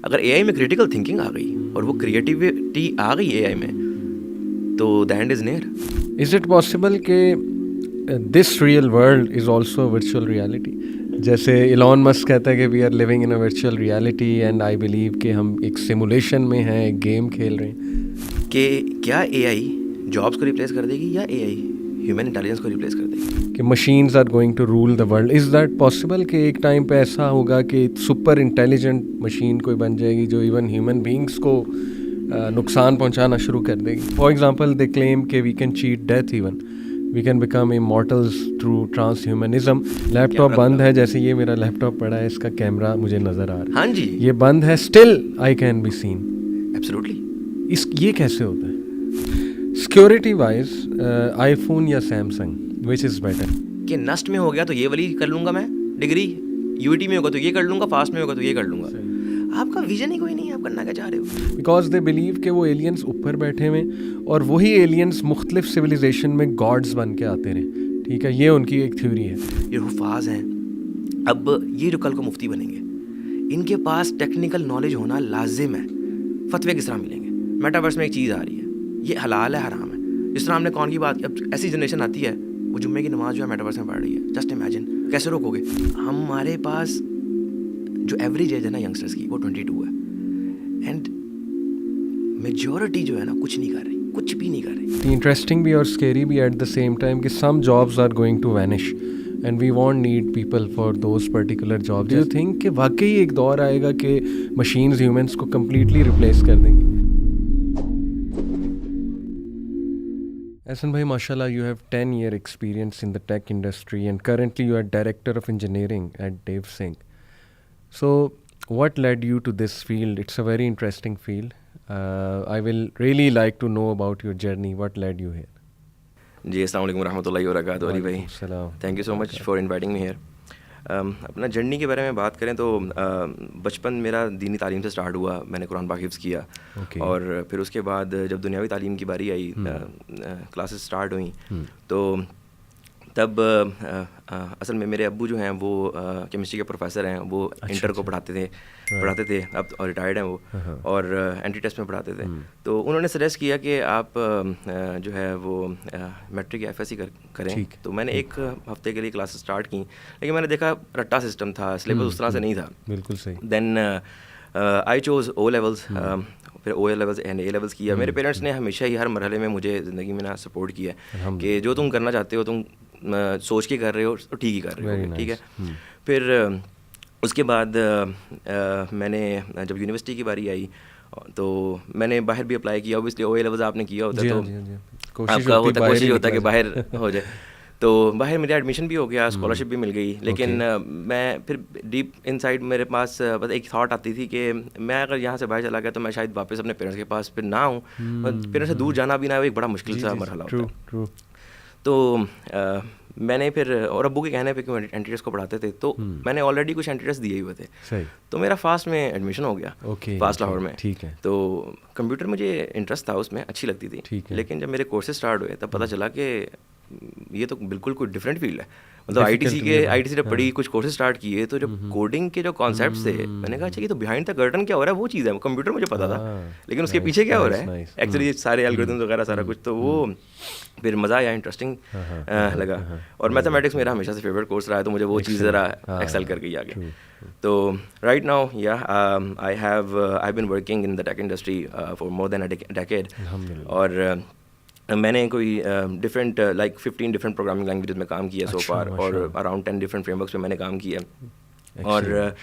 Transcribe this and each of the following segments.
अगर एआई में critical thinking आ गई और वो क्रिएटिविटी आ गई एआई में, तो the end is near. Is it possible कि this real world is also virtual reality? जैसे इलॉन मस्क कहता है कि we are living in a virtual reality and I believe कि हम एक सिमुलेशन में हैं, एक गेम खेल रहे हैं। कि क्या एआई जॉब्स को रिप्लेस कर देगी या एआई ह्यूमन इंटेलिजेंस को रिप्लेस कर देगी? कि machines are going to rule the world, is that possible कि एक टाइम पे ऐसा होगा कि सुपर इंटेलिजेंट मशीन कोई बन जाएगी जो इवन ह्यूमन बींग्स को नुकसान पहुंचाना शुरू कर देगी? फॉर एग्जांपल दे क्लेम कि we can cheat death, even we can become immortals through transhumanism. Laptop बंद है, जैसे ये मेरा लैपटॉप पड़ा है, इसका कैमरा मुझे नज़र आ रहा है, हाँ जी, ये बंद है, still I can be seen. Absolutely. ये कैसे होता है सिक्योरिटी वाइज? आईफोन या सैमसंग, विच इज़ बेटर? कि नस्ट में हो गया तो ये वाली कर लूँगा मैं डिग्री, यूईटी में होगा तो ये कर लूँगा, फास्ट में होगा तो ये कर लूँगा। आपका विजन ही कोई नहीं है, आप करना क्या चाह रहे हो? बिकॉज दे बिलीव कि वो एलियंस ऊपर बैठे हुए और वही एलियंस मुख्तलिफ सिविलाइजेशन में गॉड्स बन के आते रहे। ठीक है, ये उनकी एक थ्योरी है। ये हुफाज हैं, अब ये जो कल को मुफ्ती बनेंगे, इनके पास टेक्निकल नॉलेज होना लाजिम है। फतवे किस तरह मिलेंगे? मेटावर्स में एक चीज़ आ रही है, ये हलाल है हराम है। जिस तरह हमने कौन की बात, अब ऐसी जनरेशन आती है वो जुम्मे की नमाज जो है मेटावर्स में पढ़ रही है। जस्ट इमेजिन, कैसे रोकोगे? हमारे पास जो एवरेज एज है ना यंगस्टर्स की, वो 22 है एंड मेजॉरिटी जो है ना कुछ नहीं कर रही, कुछ भी नहीं कर रही। इंटरेस्टिंग भी और स्केरी भी एट द सेम टाइम कि some jobs are going to vanish and we won't need people for those particular job. Do you think कि वाकई एक दौर आएगा कि मशीन्स ह्यूमंस को कम्प्लीटली रिप्लेस कर देंगी? Ehsan bhai, mashallah, you have 10-year experience in the tech industry and currently you are Director of Engineering at DevSync. So, what led you to this field? It's a very interesting field. I will really like to know about your journey. What led you here? जी, अस्सलाम वालेकुम रहमतुल्लाहि व बरकातहू अली भाई। Thank you so much for inviting me here. अपना journey के बारे में बात करें तो बचपन मेरा दीनी तालीम से स्टार्ट हुआ। मैंने कुरान पाक हिफ्ज़ किया और फिर उसके बाद जब दुनियावी तालीम की बारी आई, क्लासेस स्टार्ट हुई, तो तब असल में मेरे अब्बू जो हैं वो केमिस्ट्री के प्रोफेसर हैं। वो इंटर को पढ़ाते थे, अब और रिटायर्ड हैं वो, और एंट्री टेस्ट में पढ़ाते थे। तो उन्होंने सजेस्ट किया कि आप जो है वो मैट्रिक या एफएससी करें। तो मैंने एक हफ्ते के लिए क्लासेस स्टार्ट की, लेकिन मैंने देखा रट्टा सिस्टम था, सिलेबस उस तरह से नहीं था। बिल्कुल सही। Then I chose O levels, फिर O levels and A levels किया। मेरे पेरेंट्स ने हमेशा ही हर मरहले में मुझे ज़िंदगी में ना सपोर्ट किया कि जो तुम करना चाहते हो, तुम सोच के कर रहे हो तो ठीक ही कर रहे हो, ठीक है। फिर उसके बाद मैंने जब यूनिवर्सिटी की बारी आई तो मैंने बाहर भी अप्लाई किया। ऑब्वियसली ओ लेवल्स आपने किया होता तो आपका कोशिश होता है कि बाहर हो जाए। तो बाहर मेरा एडमिशन भी हो गया, स्कॉलरशिप भी मिल गई, लेकिन मैं फिर डीप इनसाइड मेरे पास बस एक थॉट आती थी कि मैं अगर यहाँ से बाहर चला गया तो मैं शायद वापस अपने पेरेंट्स के पास फिर ना हूँ। पेरेंट्स से दूर जाना भी ना एक बड़ा मुश्किल सा मरहला होता है। तो मैंने फिर, और अब्बू के कहने पे क्यों एंट्री टेस्ट को पढ़ाते थे, तो मैंने ऑलरेडी कुछ एंट्री टेस्ट दिए हुए थे। सही। तो मेरा फास्ट में एडमिशन हो गया, फास्ट लाहौर में। ठीक है। तो कंप्यूटर मुझे इंटरेस्ट था, उसमें अच्छी लगती थी, लेकिन जब मेरे कोर्सेज स्टार्ट हुए तब पता चला कि ये तो बिल्कुल कोई डिफरेंट फील्ड है। मतलब आईटीसी जब पढ़ी, कुछ कोर्सेज स्टार्ट किए, तो जब कोडिंग के जो कॉन्सेप्ट्स थे, मैंने कहा अच्छा ये तो बिहाइंड द कर्टन क्या हो रहा है वो चीज़ है। कंप्यूटर मुझे पता था, लेकिन उसके पीछे क्या हो रहा है एक्चुअली, सारे एल्गोरिथम्स वगैरह सारा कुछ। तो वो फिर मज़ा आया, इंटरेस्टिंग लगा। और मैथमेटिक्स मेरा हमेशा से फेवरेट कोर्स रहा है, तो मुझे वो चीज़ ज़रा एक्सेल कर गई आगे। तो right now I been working in the tech industry for more than a decade. और मैंने कोई डिफरेंट 15 डिफरेंट प्रोग्रामिंग लैंग्वेजेस में काम किया सो फार, और अराउंड 10 डिफरेंट फ्रेमवर्क्स पे मैंने काम किया। और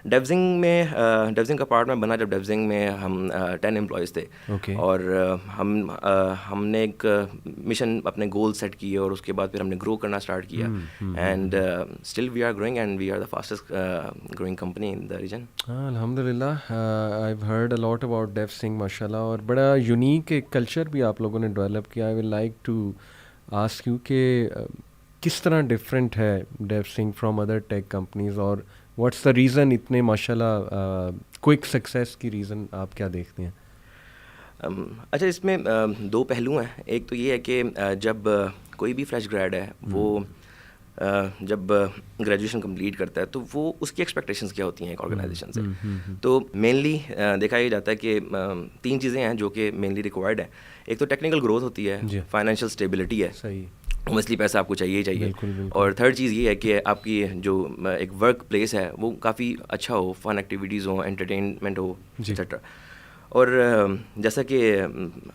डेवजिंग का पार्ट में बना जब डेवजिंग में हम 10 एम्प्लॉयज़ थे। और हमने एक मिशन, अपने गोल सेट किए, और उसके बाद फिर हमने ग्रो करना स्टार्ट किया। And still we are growing and we are the fastest growing company in the region. अल्हम्दुलिल्लाह, I have heard a lot about डेवजिंग माशाल्लाह, और बड़ा यूनिक एक कल्चर भी आप लोगों ने डेवलप किया। I will like to ask you कि किस तरह डिफरेंट है Devsinc from other tech companies, और व्हाट्स द रीज़न इतने माशाल्लाह क्विक सक्सेस की रीज़न आप क्या देखते हैं? अच्छा, इसमें दो पहलू हैं। एक तो ये है कि जब कोई भी फ्रेश ग्रेड है, वो जब ग्रेजुएशन कंप्लीट करता है तो वो उसकी एक्सपेक्टेशंस क्या होती हैं एक ऑर्गेनाइजेशन से। तो मेनली देखा ये जाता है कि 3 चीज़ें हैं जो कि मेनली रिक्वायर्ड है। एक तो टेक्निकल ग्रोथ होती है, फाइनेंशियल स्टेबिलिटी है, सही, मसली पैसा आपको चाहिए ही चाहिए। बिल्कुल, बिल्कुल। और थर्ड चीज़ ये है कि आपकी जो एक वर्क प्लेस है वो काफ़ी अच्छा हो, फन एक्टिविटीज़ हो, एंटरटेनमेंट हो, एक्सेट्रा। और जैसा कि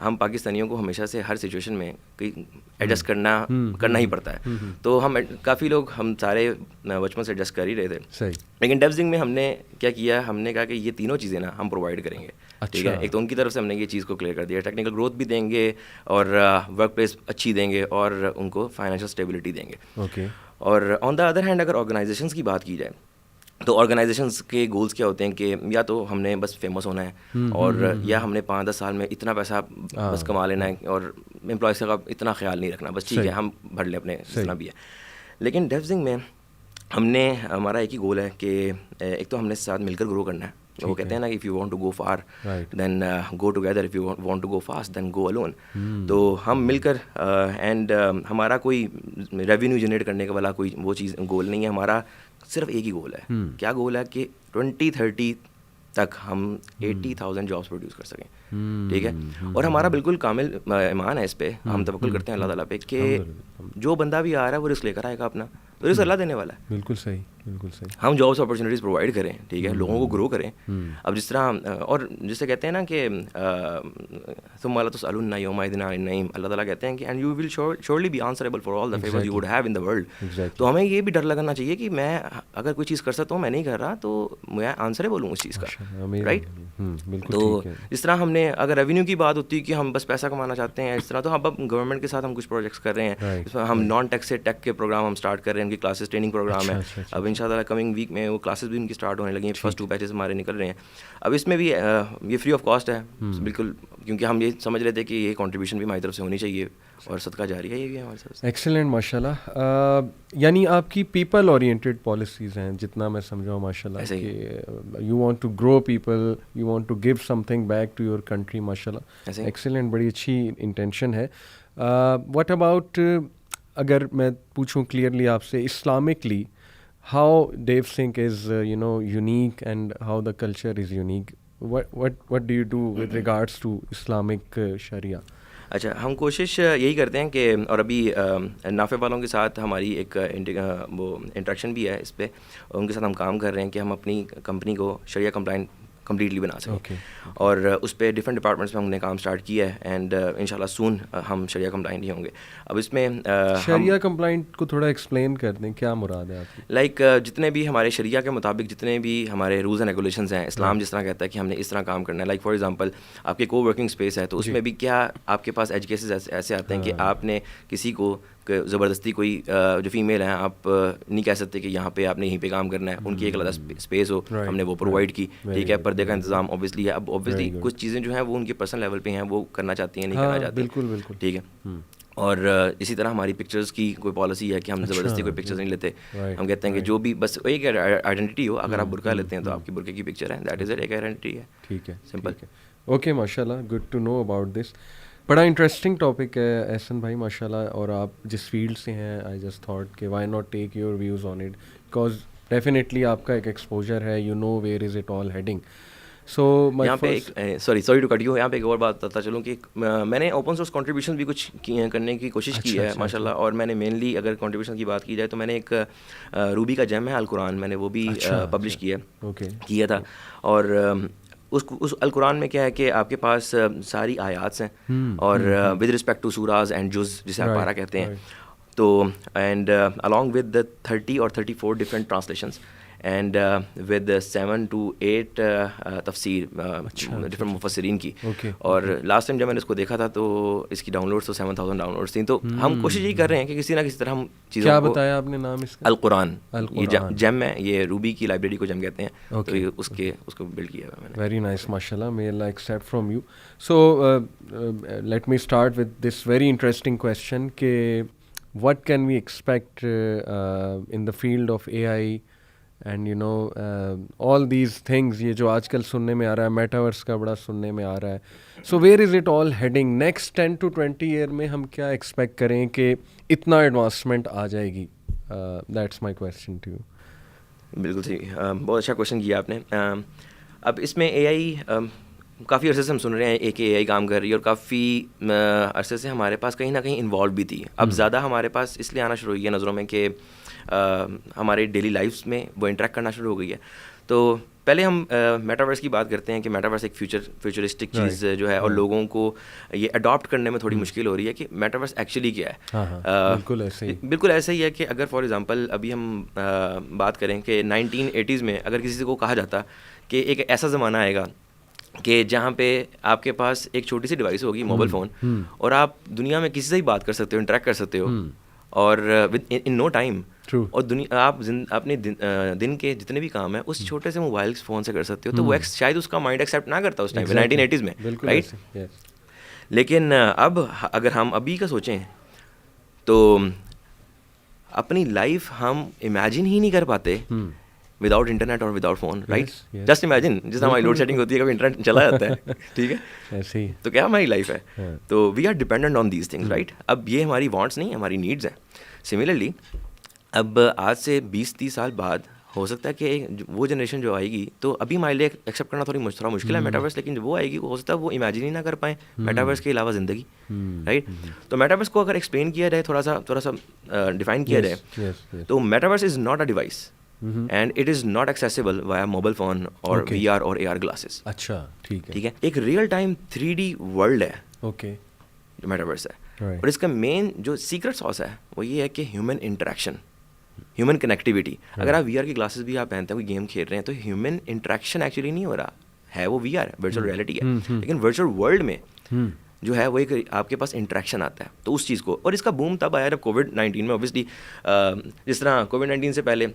हम पाकिस्तानियों को हमेशा से हर सिचुएशन में एडजस्ट करना ही पड़ता है, तो हम काफ़ी लोग हम सारे बचपन से एडजस्ट कर ही रहे थे। सही। लेकिन डेवजिंग में हमने क्या किया, हमने कहा कि ये तीनों चीज़ें ना हम प्रोवाइड करेंगे। ठीक है, एक तो उनकी तरफ से हमने ये चीज़ को क्लियर कर दिया, टेक्निकल ग्रोथ भी देंगे और वर्क प्लेस अच्छी देंगे और उनको फाइनेंशियल स्टेबिलिटी देंगे। ओके। और ऑन द अदर हैंड अगर ऑर्गेनाइजेशंस की बात की जाए तो ऑर्गेनाइजेशंस के गोल्स क्या होते हैं कि या तो हमने बस फेमस होना है और या हमने 5-10 साल में इतना पैसा बस कमा लेना है और एम्प्लॉयज़ का इतना ख्याल नहीं रखना, बस ठीक है हम भर ले अपने जितना भी है। लेकिन डेवजिंग में हमारा एक ही गोल है कि एक तो हमने साथ मिलकर ग्रो करना है। वो कहते हैं ना, if you want to go far then go together, if you want to go fast then go alone. तो हम मिलकर एंड हमारा कोई रेवेन्यू जनरेट करने का वाला कोई वो चीज़ गोल नहीं है, हमारा सिर्फ एक ही गोल है। क्या गोल है कि 2030 तक हम 80,000 जॉब्स प्रोड्यूस कर सकें। ठीक है, और हमारा बिल्कुल कामिल ईमान है इस पे, हम तवक्कुल करते हैं अल्लाह ताला पे कि जो बंदा भी आ रहा है वो रिस्क लेकर आएगा अपना, तो रिस्क अल्लाह देने वाला है। बिल्कुल सही, बिल्कुल सही। हम जॉब्स अपॉर्चुनिटीज़ प्रोवाइड करें, ठीक है, लोगों को ग्रो करें। अब जिस तरह और जिसे कहते हैं ना कि तुम तो सलुन्ना यौमइदिन अनिन नईम, अल्लाह ताला कहते हैं कि and you will surely be answerable for all the favours you would have in the world. तो हमें ये भी डर लगना चाहिए कि मैं अगर कोई चीज़ कर सकता हूँ, मैं नहीं कर रहा, तो मैं आंसरेबल हूँ उस चीज़ का, राइट। तो जिस तरह हमने अगर रेवेन्यू की बात होती है कि हम बस पैसा कमाना चाहते हैं, इस तरह तो अब गवर्नमेंट के साथ हम कुछ प्रोजेक्ट्स कर रहे हैं। इसमें हम नॉन टेक से टेक के प्रोग्राम हम स्टार्ट कर रहे हैं, उनकी क्लासेस ट्रेनिंग प्रोग्राम है। अब इंशाल्लाह कमिंग वीक में वो क्लासेस भी उनकी स्टार्ट होने लगी हैं, फर्स्ट 2 बैचेस हमारे निकल रहे हैं। अब इसमें भी ये फ्री ऑफ कॉस्ट है बिल्कुल, क्योंकि हम ये समझ रहे थे कि ये कंट्रीब्यूशन भी हमारी तरफ से होनी चाहिए और सदका जारी है ये भी हमारे तरफ से। एक्सीलेंट माशाल्लाह। यानी आपकी पीपल ओरिएंटेड पॉलिसीज़ हैं जितना मैं समझा हूँ माशाल्लाह, कि you want to grow people, you want to give something back to your country माशाल्लाह। एक्सीलेंट, बड़ी अच्छी इंटेंशन है। व्हाट अबाउट, अगर मैं पूछूं क्लियरली आपसे, Islamically how Dev Singh is unique and how the culture is unique, what do you do with regards to Islamic Sharia? अच्छा, हम कोशिश यही करते हैं कि, और अभी नाफे वालों के साथ हमारी एक वो इंटरेक्शन भी है इस पे, उनके साथ हम काम कर रहे हैं कि हम अपनी कंपनी को शरिया कंप्लाइंट कम्प्लीटली बना सकें। और उस पर डिफरेंट डिपार्टमेंट्स में हमने काम स्टार्ट किया है एंड इंशाल्लाह सून हम शरिया कंप्लाइंट ही होंगे। अब इसमें शरिया कंप्लाइंट को थोड़ा एक्सप्लेन कर दें, क्या मुराद है आपकी? लाइक जितने भी हमारे शरिया के मुताबिक जितने भी हमारे रूल्स एंड रेगुलेशंस हैं, इस्लाम जिस तरह कहता है कि हमने इस तरह काम करना है। लाइक फॉर एग्जांपल आपके को वर्किंग स्पेस है, तो उसमें भी क्या आपके पास एज केसेस ऐसे आते हैं कि आपने किसी को ज़बरदस्ती कोई जो फीमेल हैं, आप नहीं कह सकते कि यहाँ पे आपने यहीं पे काम करना है, उनकी एक अलग स्पेस हो, हमने वो प्रोवाइड की। ठीक है, पर्दे का इंतजाम ऑब्वियसली है। अब ऑब्वियसली कुछ चीज़ें जो हैं वो उनके पर्सनल लेवल पे हैं, वो करना चाहती हैं, नहीं करना चाहती। बिल्कुल बिल्कुल, ठीक है। और इसी तरह हमारी पिक्चर्स की कोई पॉलिसी है कि हम ज़बरदस्ती कोई पिक्चर्स नहीं लेते। हम कहते हैं कि जो भी बस एक आइडेंटिटी हो, अगर आप बुरका लेते हैं तो आपकी बुरके की पिक्चर है, दैट इज़ एक आइडेंटिटी है। ठीक है, सिंपल। ओके माशाल्लाह, good to know about this. बड़ा इंटरेस्टिंग टॉपिक है एहसन भाई माशाल्लाह, और आप जिस फील्ड से हैं, आई जस्ट थॉट कि why not take your views on it, because definitely आपका एक एक्सपोजर है, you know where is it all heading. So यहाँ पे एक सॉरी टू कट यू, यहाँ पे एक और बात बताता चलूँ कि मैंने ओपन सोर्स कंट्रीब्यूशन भी कुछ करने की कोशिश की है माशाल्लाह। और मैंने मेनली अगर कंट्रीब्यूशन की बात की जाए तो मैंने एक रूबी का जेम है अल कुरान, मैंने वो भी पब्लिश किया था। और उस अल कुरान में क्या है कि आपके पास सारी आयात हैं और विद रिस्पेक्ट टू सूराज एंड जुज़ जिसे आप पारा कहते हैं, तो एंड अलॉन्ग विद द 30 और 34 different translations and with 7 to 8 तफसीर डिफरेंट मुफस्सिरीन की। और लास्ट टाइम जब मैंने इसको देखा था तो इसकी डाउनलोड्स तो 7,000 डाउनलोड्स थी। तो हम कोशिश यही कर रहे हैं कि किसी ना किसी तरह हम चीज़ों क्या को, बताया आपने नाम इसका? अल कुरान, ये जेम है, ये रूबी की लाइब्रेरी को जेम कहते हैं। तो उसको बिल्ड किया है मैंने। वेरी नाइस माशाल्लाह, may Allah accept from you. So let me start with this very interesting question कि what can we expect in the field of AI and all these things, ये जो आजकल सुनने में आ रहा है, मेटावर्स का बड़ा सुनने में आ रहा है। So where is it all heading? Next 10 to 20 year में हम क्या एक्सपेक्ट करें कि इतना एडवांसमेंट आ जाएगी that's my question to you. बिल्कुल सही, बहुत अच्छा क्वेश्चन किया आपने. अब इसमें एआई काफ़ी अरसे से हम सुन रहे हैं एक एआई काम कर रही है, और काफ़ी अरसे से हमारे पास कहीं ना कहीं इन्वॉल्व भी थी. अब ज़्यादा हमारे पास इसलिए आना शुरू हो गया नज़रों में कि हमारे डेली लाइफ्स में वो इंटरेक्ट करना शुरू हो गई है. तो पहले हम मेटावर्स की बात करते हैं कि मेटावर्स एक फ्यूचरिस्टिक चीज़ जो है, और लोगों को ये अडॉप्ट करने में थोड़ी मुश्किल हो रही है कि मेटावर्स एक्चुअली क्या है. बिल्कुल ऐसे ही है कि अगर फॉर एग्जांपल अभी हम बात करें कि 1980s में अगर किसी को कहा जाता कि एक ऐसा ज़माना आएगा कि जहाँ पे आपके पास एक छोटी सी डिवाइस होगी, मोबाइल फ़ोन, और आप दुनिया में किसी से ही बात कर सकते हो, इंटरेक्ट कर सकते हो, और विद इन नो टाइम, और दुनिया आप अपने दिन के जितने भी काम है उस छोटे से मोबाइल फ़ोन से कर सकते हो. तो वो शायद उसका माइंड एक्सेप्ट ना करता उस टाइम 1980s में, राइट. लेकिन अब अगर हम अभी का सोचें तो अपनी लाइफ हम इमेजिन ही नहीं कर पाते विदाउट इंटरनेट और without phone, right. Just imagine, जिस हमारी लोड शेडिंग होती है कभी इंटरनेट चला जाता है, ठीक है, ऐसे ही. तो क्या हमारी लाइफ है. तो we are dependent on these things, right. अब ये हमारी वांट्स नहीं, हमारी नीड्स हैं. सिमिलरली अब आज से 20-30 साल बाद हो सकता है कि वो जनरेशन जो आएगी, तो अभी हमारे लिए एक्सेप्ट करना थोड़ा मुश्किल है मेटावर्स, लेकिन जो वो आएगी हो सकता है वो इमेजिन ही ना कर पाए मेटावर्स के अलावा ज़िंदगी, राइट. तो मेटावर्स को अगर एक्सप्लेन किया जाए, थोड़ा सा डिफाइन किया जाए, तो metaverse is not a device and it is not accessible via mobile phone और VR और AR ग्लासेस. अच्छा, ठीक है. एक रियल टाइम 3D वर्ल्ड है, ओके, जो मेटावर्स है. और इसका मेन जो सीक्रेट सॉस है वो ये है कि ह्यूमन इंटरेक्शन, ह्यूमन कनेक्टिविटी. अगर आप VR की ग्लासेस भी आप पहनते हैं, कोई गेम खेल रहे हैं, तो ह्यूमन इंटरेक्शन एक्चुअली नहीं हो रहा है, वो VR वर्चुअल रियलिटी है. लेकिन वर्चुअल वर्ल्ड में जो है वो एक आपके पास इंटरेक्शन आता है. तो उस चीज़ को, और इसका बूम तब आया जब कोविड-19 में, ऑब्वियसली जिस तरह कोविड-19 से पहले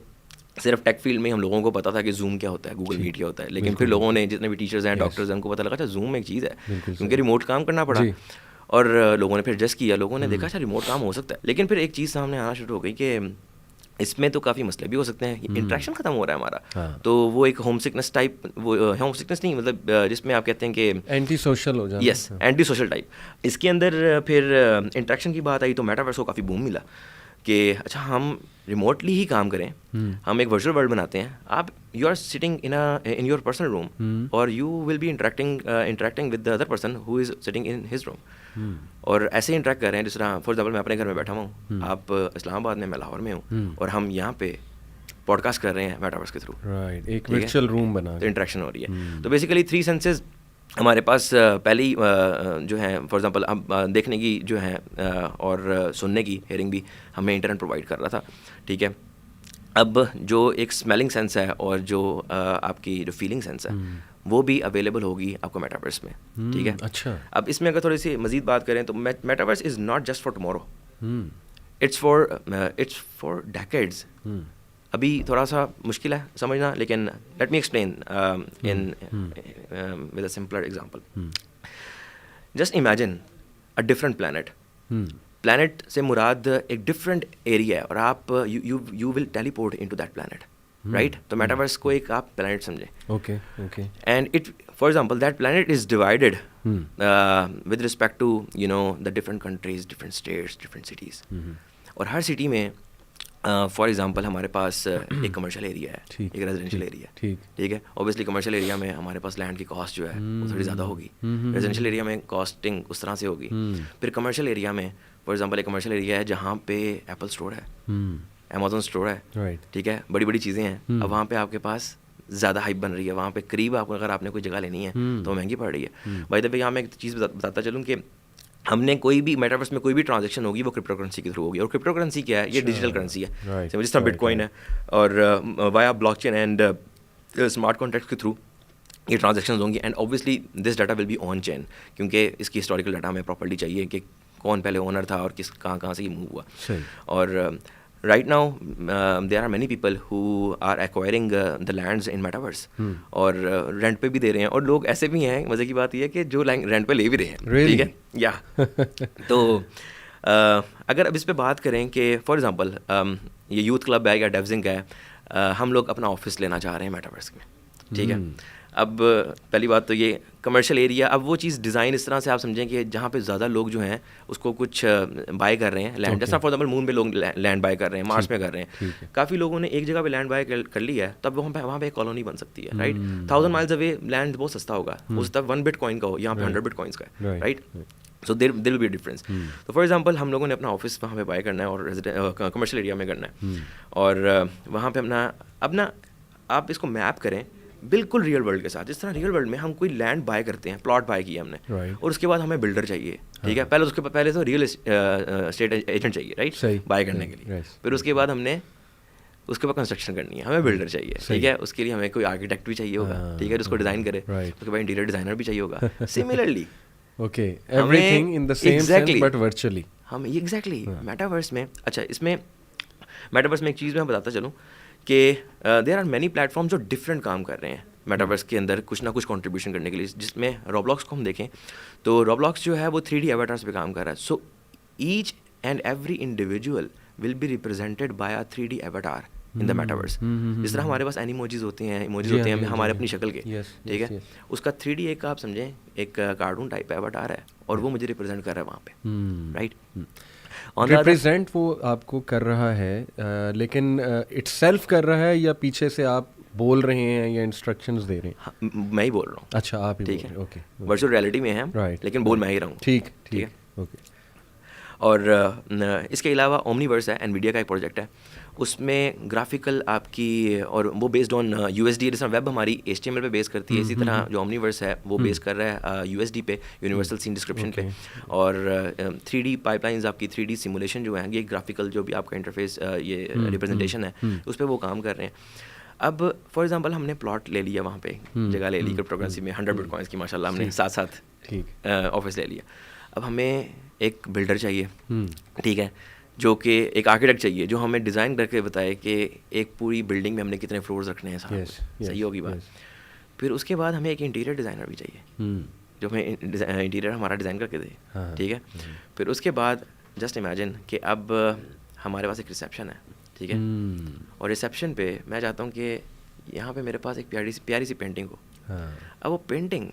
सिर्फ टेक फील्ड में ही हम लोगों को पता था कि जूम क्या होता है, गूगल मीट क्या होता है. लेकिन फिर लोगों ने, जितने भी टीचर्स हैं, डॉक्टर्स हैं, उनको पता लगा अच्छा जूम एक चीज़ है, क्योंकि रिमोट काम करना पड़ा. और लोगों ने फिर एडजस्ट किया, लोगों ने देखा अच्छा रिमोट काम हो सकता है. लेकिन फिर एक चीज़ सामने आना शुरू हो गई कि इसमें तो काफ़ी मसले भी हो सकते हैं, इंटरेक्शन ख़त्म हो रहा है हमारा. तो वो एक होम सिकनेस टाइप, वो होम सिकनेस नहीं, मतलब जिसमें आप कहते हैं कि एंटी सोशल हो जाना. Yes, anti social type. इसके अंदर फिर इंटरेक्शन की बात आई तो मेटावर्स को काफ़ी बूम मिला कि अच्छा हम रिमोटली ही काम करें, हम एक वर्चुअल वर्ल्ड बनाते हैं. आप you are sitting in your personal room, और you will be interacting with the other person who is sitting in his room. और ऐसे ही इंटरेक्ट कर रहे हैं. जिस तरह फॉर एग्जाम्पल मैं अपने घर में बैठा हुआ हूँ, आप इस्लामाबाद में, मैं लाहौर में हूँ, और हम यहाँ पे पॉडकास्ट कर रहे हैं मेटावर्स के थ्रू, राइट. एक वर्चुअल रूम बना, तो इंटरेक्शन हो रही है. तो बेसिकली 3 सेंसेस हमारे पास पहले ही जो है, फॉर एग्जांपल अब देखने की जो है और सुनने की, हेयरिंग भी हमें इंटरनेट प्रोवाइड कर रहा था, ठीक है. अब जो एक स्मेलिंग सेंस है और जो आपकी जो फीलिंग सेंस है, वो भी अवेलेबल होगी आपको मेटावर्स में, ठीक है. अच्छा. अब इसमें अगर थोड़ी सी मजीद बात करें तो metaverse is not just for tomorrow, it's for decades. अभी थोड़ा सा मुश्किल है समझना, लेकिन let me explain in with a simpler example. Just imagine a different planet. Planet से मुराद एक डिफरेंट एरिया है, और आप you will teleport into that planet, right. तो मेटावर्स को एक आप प्लैनेट समझें, okay. And it, for example, that planet is divided with respect to you know the different countries, different states, different cities. और हर city में for example हमारे पास एक commercial area है, एक रेजिडेंशियल एरिया, ठीक है. ऑब्वियसली कमर्शियल एरिया में हमारे पास लैंड की कॉस्ट जो है वो थोड़ी ज़्यादा होगी. रेजिडेंशियल एरिया में कॉस्टिंग उस तरह से होगी. फिर कमर्शियल एरिया में, फॉर एग्जांपल, एक कमर्शियल एरिया है जहाँ पे एप्पल स्टोर है, अमेजोन स्टोर है, ठीक है, बड़ी बड़ी चीज़ें हैं. अब वहाँ पे आपके पास ज़्यादा हाइप बन रही है, वहाँ पे करीब आपको अगर आपने कोई जगह लेनी है तो महंगी पड़ रही है. बाय द वे यहाँ मैं एक चीज़ बताता चलूँ कि हमने कोई भी मेटावर्स में कोई भी ट्रांजैक्शन होगी वो क्रिप्टो करेंसी के थ्रू होगी. और क्रिप्टो करेंसी क्या है? ये डिजिटल करेंसी है, जिस तरह बिटकॉइन है, और via blockchain and smart contracts के थ्रू ये ट्रांजैक्शंस होंगी. And obviously this data will be on chain, क्योंकि इसकी हिस्टोरिकल डाटा हमें प्रॉपर्ली चाहिए कि कौन पहले ओनर था और किस कहाँ से ये मूव हुआ. और right now there are many people who are acquiring the lands in metaverse और रेंट पे भी दे रहे हैं. और लोग ऐसे भी हैं, मज़े की बात ये है कि जो रेंट पे ले भी रहे हैं, ठीक है, या तो अगर अब इस पे बात करें कि फॉर एग्जांपल ये यूथ क्लब है या डेवजिंग है, हम लोग अपना ऑफिस लेना चाह रहे हैं मेटावर्स में, ठीक है. अब पहली बात तो ये कमर्शियल एरिया, अब वो चीज़ डिज़ाइन इस तरह से आप समझें कि जहाँ पे ज़्यादा लोग जो हैं उसको कुछ बाय कर रहे हैं लैंड, जैसा फॉर एग्जाम्पल मून पे लोग लैंड बाय कर रहे हैं, मार्स में कर रहे हैं, काफ़ी लोगों ने एक जगह पे लैंड बाय कर लिया है, तब वहाँ पे एक कॉलोनी बन सकती है, राइट। 1000 माइल्स अवे लैंड बहुत सस्ता होगा, उस तब 1 बिटकॉइन का हो, यहाँ पे 100 बिटकॉइंस का है, right. So there will be difference. तो फॉर एग्जाम्पल हम लोगों ने अपना ऑफिस वहाँ पे बाय करना है और कमर्शियल एरिया में करना है, और वहाँ पे अपना आप इसको मैप करें बिल्कुल रियल वर्ल्ड के साथ। जिस तरह रियल वर्ल्ड में हम कोई लैंड बाय करते हैं, प्लॉट बाय किया हमने, और उसके बाद हमें बिल्डर चाहिए, ठीक है, पहले तो रियल एस्टेट एजेंट चाहिए, राइट, बाय करने के लिए। फिर उसके बाद हमने उसके बाद कंस्ट्रक्शन करनी है, हमें बिल्डर चाहिए, ठीक है, उसके लिए हमें कोई आर्किटेक्ट भी चाहिए होगा, ठीक है, जिसको डिज़ाइन करे, उसके बाद इंटीरियर डिज़ाइनर भी चाहिए होगा। Similarly okay, everything in the same sense but virtually. हम एग्जैक्टली मेटावर्स में, अच्छा इसमें मेटावर्स में एक चीज़ मैं बताता चलूँ कि देयर आर मैनी प्लेटफॉर्म जो डिफरेंट काम कर रहे हैं मेटावर्स के अंदर कुछ ना कुछ कंट्रीब्यूशन करने के लिए। जिसमें रोब्लॉक्स को हम देखें तो रोब्लॉक्स जो है वो 3D एवाटार्स पे काम कर रहा है। So each and every individual will be represented by a 3D Avatar in the metaverse. जिस तरह हमारे पास एनिमोजीज होते हैं, इमोजीज होते हैं हमारे अपनी शक्ल के, ठीक है, उसका 3D एक आप समझें एक कार्टून टाइप एवाटार है, और वो मुझे रिप्रेजेंट कर रहा है वहाँ पे, राइट। रिप्रेजेंट वो आपको कर रहा है, लेकिन इटसेल्फ कर रहा है या पीछे से आप बोल रहे हैं या इंस्ट्रक्शंस दे रहे हैं? हाँ, मैं ही बोल रहा हूँ। अच्छा, आप ही, ठीक है, ओके। वर्चुअल रियलिटी में है, राइट, लेकिन बोल मैं ही रहा हूँ, ठीक है, ओके। और इसके अलावा ओमनीवर्स है, एनवीडिया का एक प्रोजेक्ट है, उसमें ग्राफिकल आपकी, और वो बेस्ड ऑन USD, जैसा वेब हमारी HTML पे बेस करती है, इसी तरह जो ओमनीवर्स है वो बेस कर रहा है USD पे, यूनिवर्सल सीन डिस्क्रिप्शन पे, और 3D पाइपलाइंस आपकी 3D सिमुलेशन जो है, ये ग्राफिकल जो भी आपका इंटरफेस ये रिप्रेजेंटेशन है उस पर वो काम कर रहे हैं। अब फॉर एग्जांपल हमने प्लॉट ले लिया, वहाँ पे जगह ले ली क्रिप्टोकरेंसी में, 100 बिटकॉइंस की माशाल्लाह हमने साथ साथ ऑफिस ले लिया। अब हमें एक बिल्डर चाहिए, ठीक है, जो कि एक आर्किटेक्ट चाहिए जो हमें डिज़ाइन करके बताए कि एक पूरी बिल्डिंग में हमने कितने फ्लोर्स रखने हैं, सारा सही होगी बात। फिर उसके बाद हमें एक इंटीरियर डिज़ाइनर भी चाहिए जो हमें इंटीरियर हमारा डिज़ाइन करके दे, ठीक है। फिर उसके बाद जस्ट इमेजिन कि अब हमारे पास एक रिसेप्शन है, ठीक है, और रिसेप्शन पे मैं चाहता हूँ कि यहाँ पे मेरे पास एक प्यारी सी पेंटिंग हो। अब वो पेंटिंग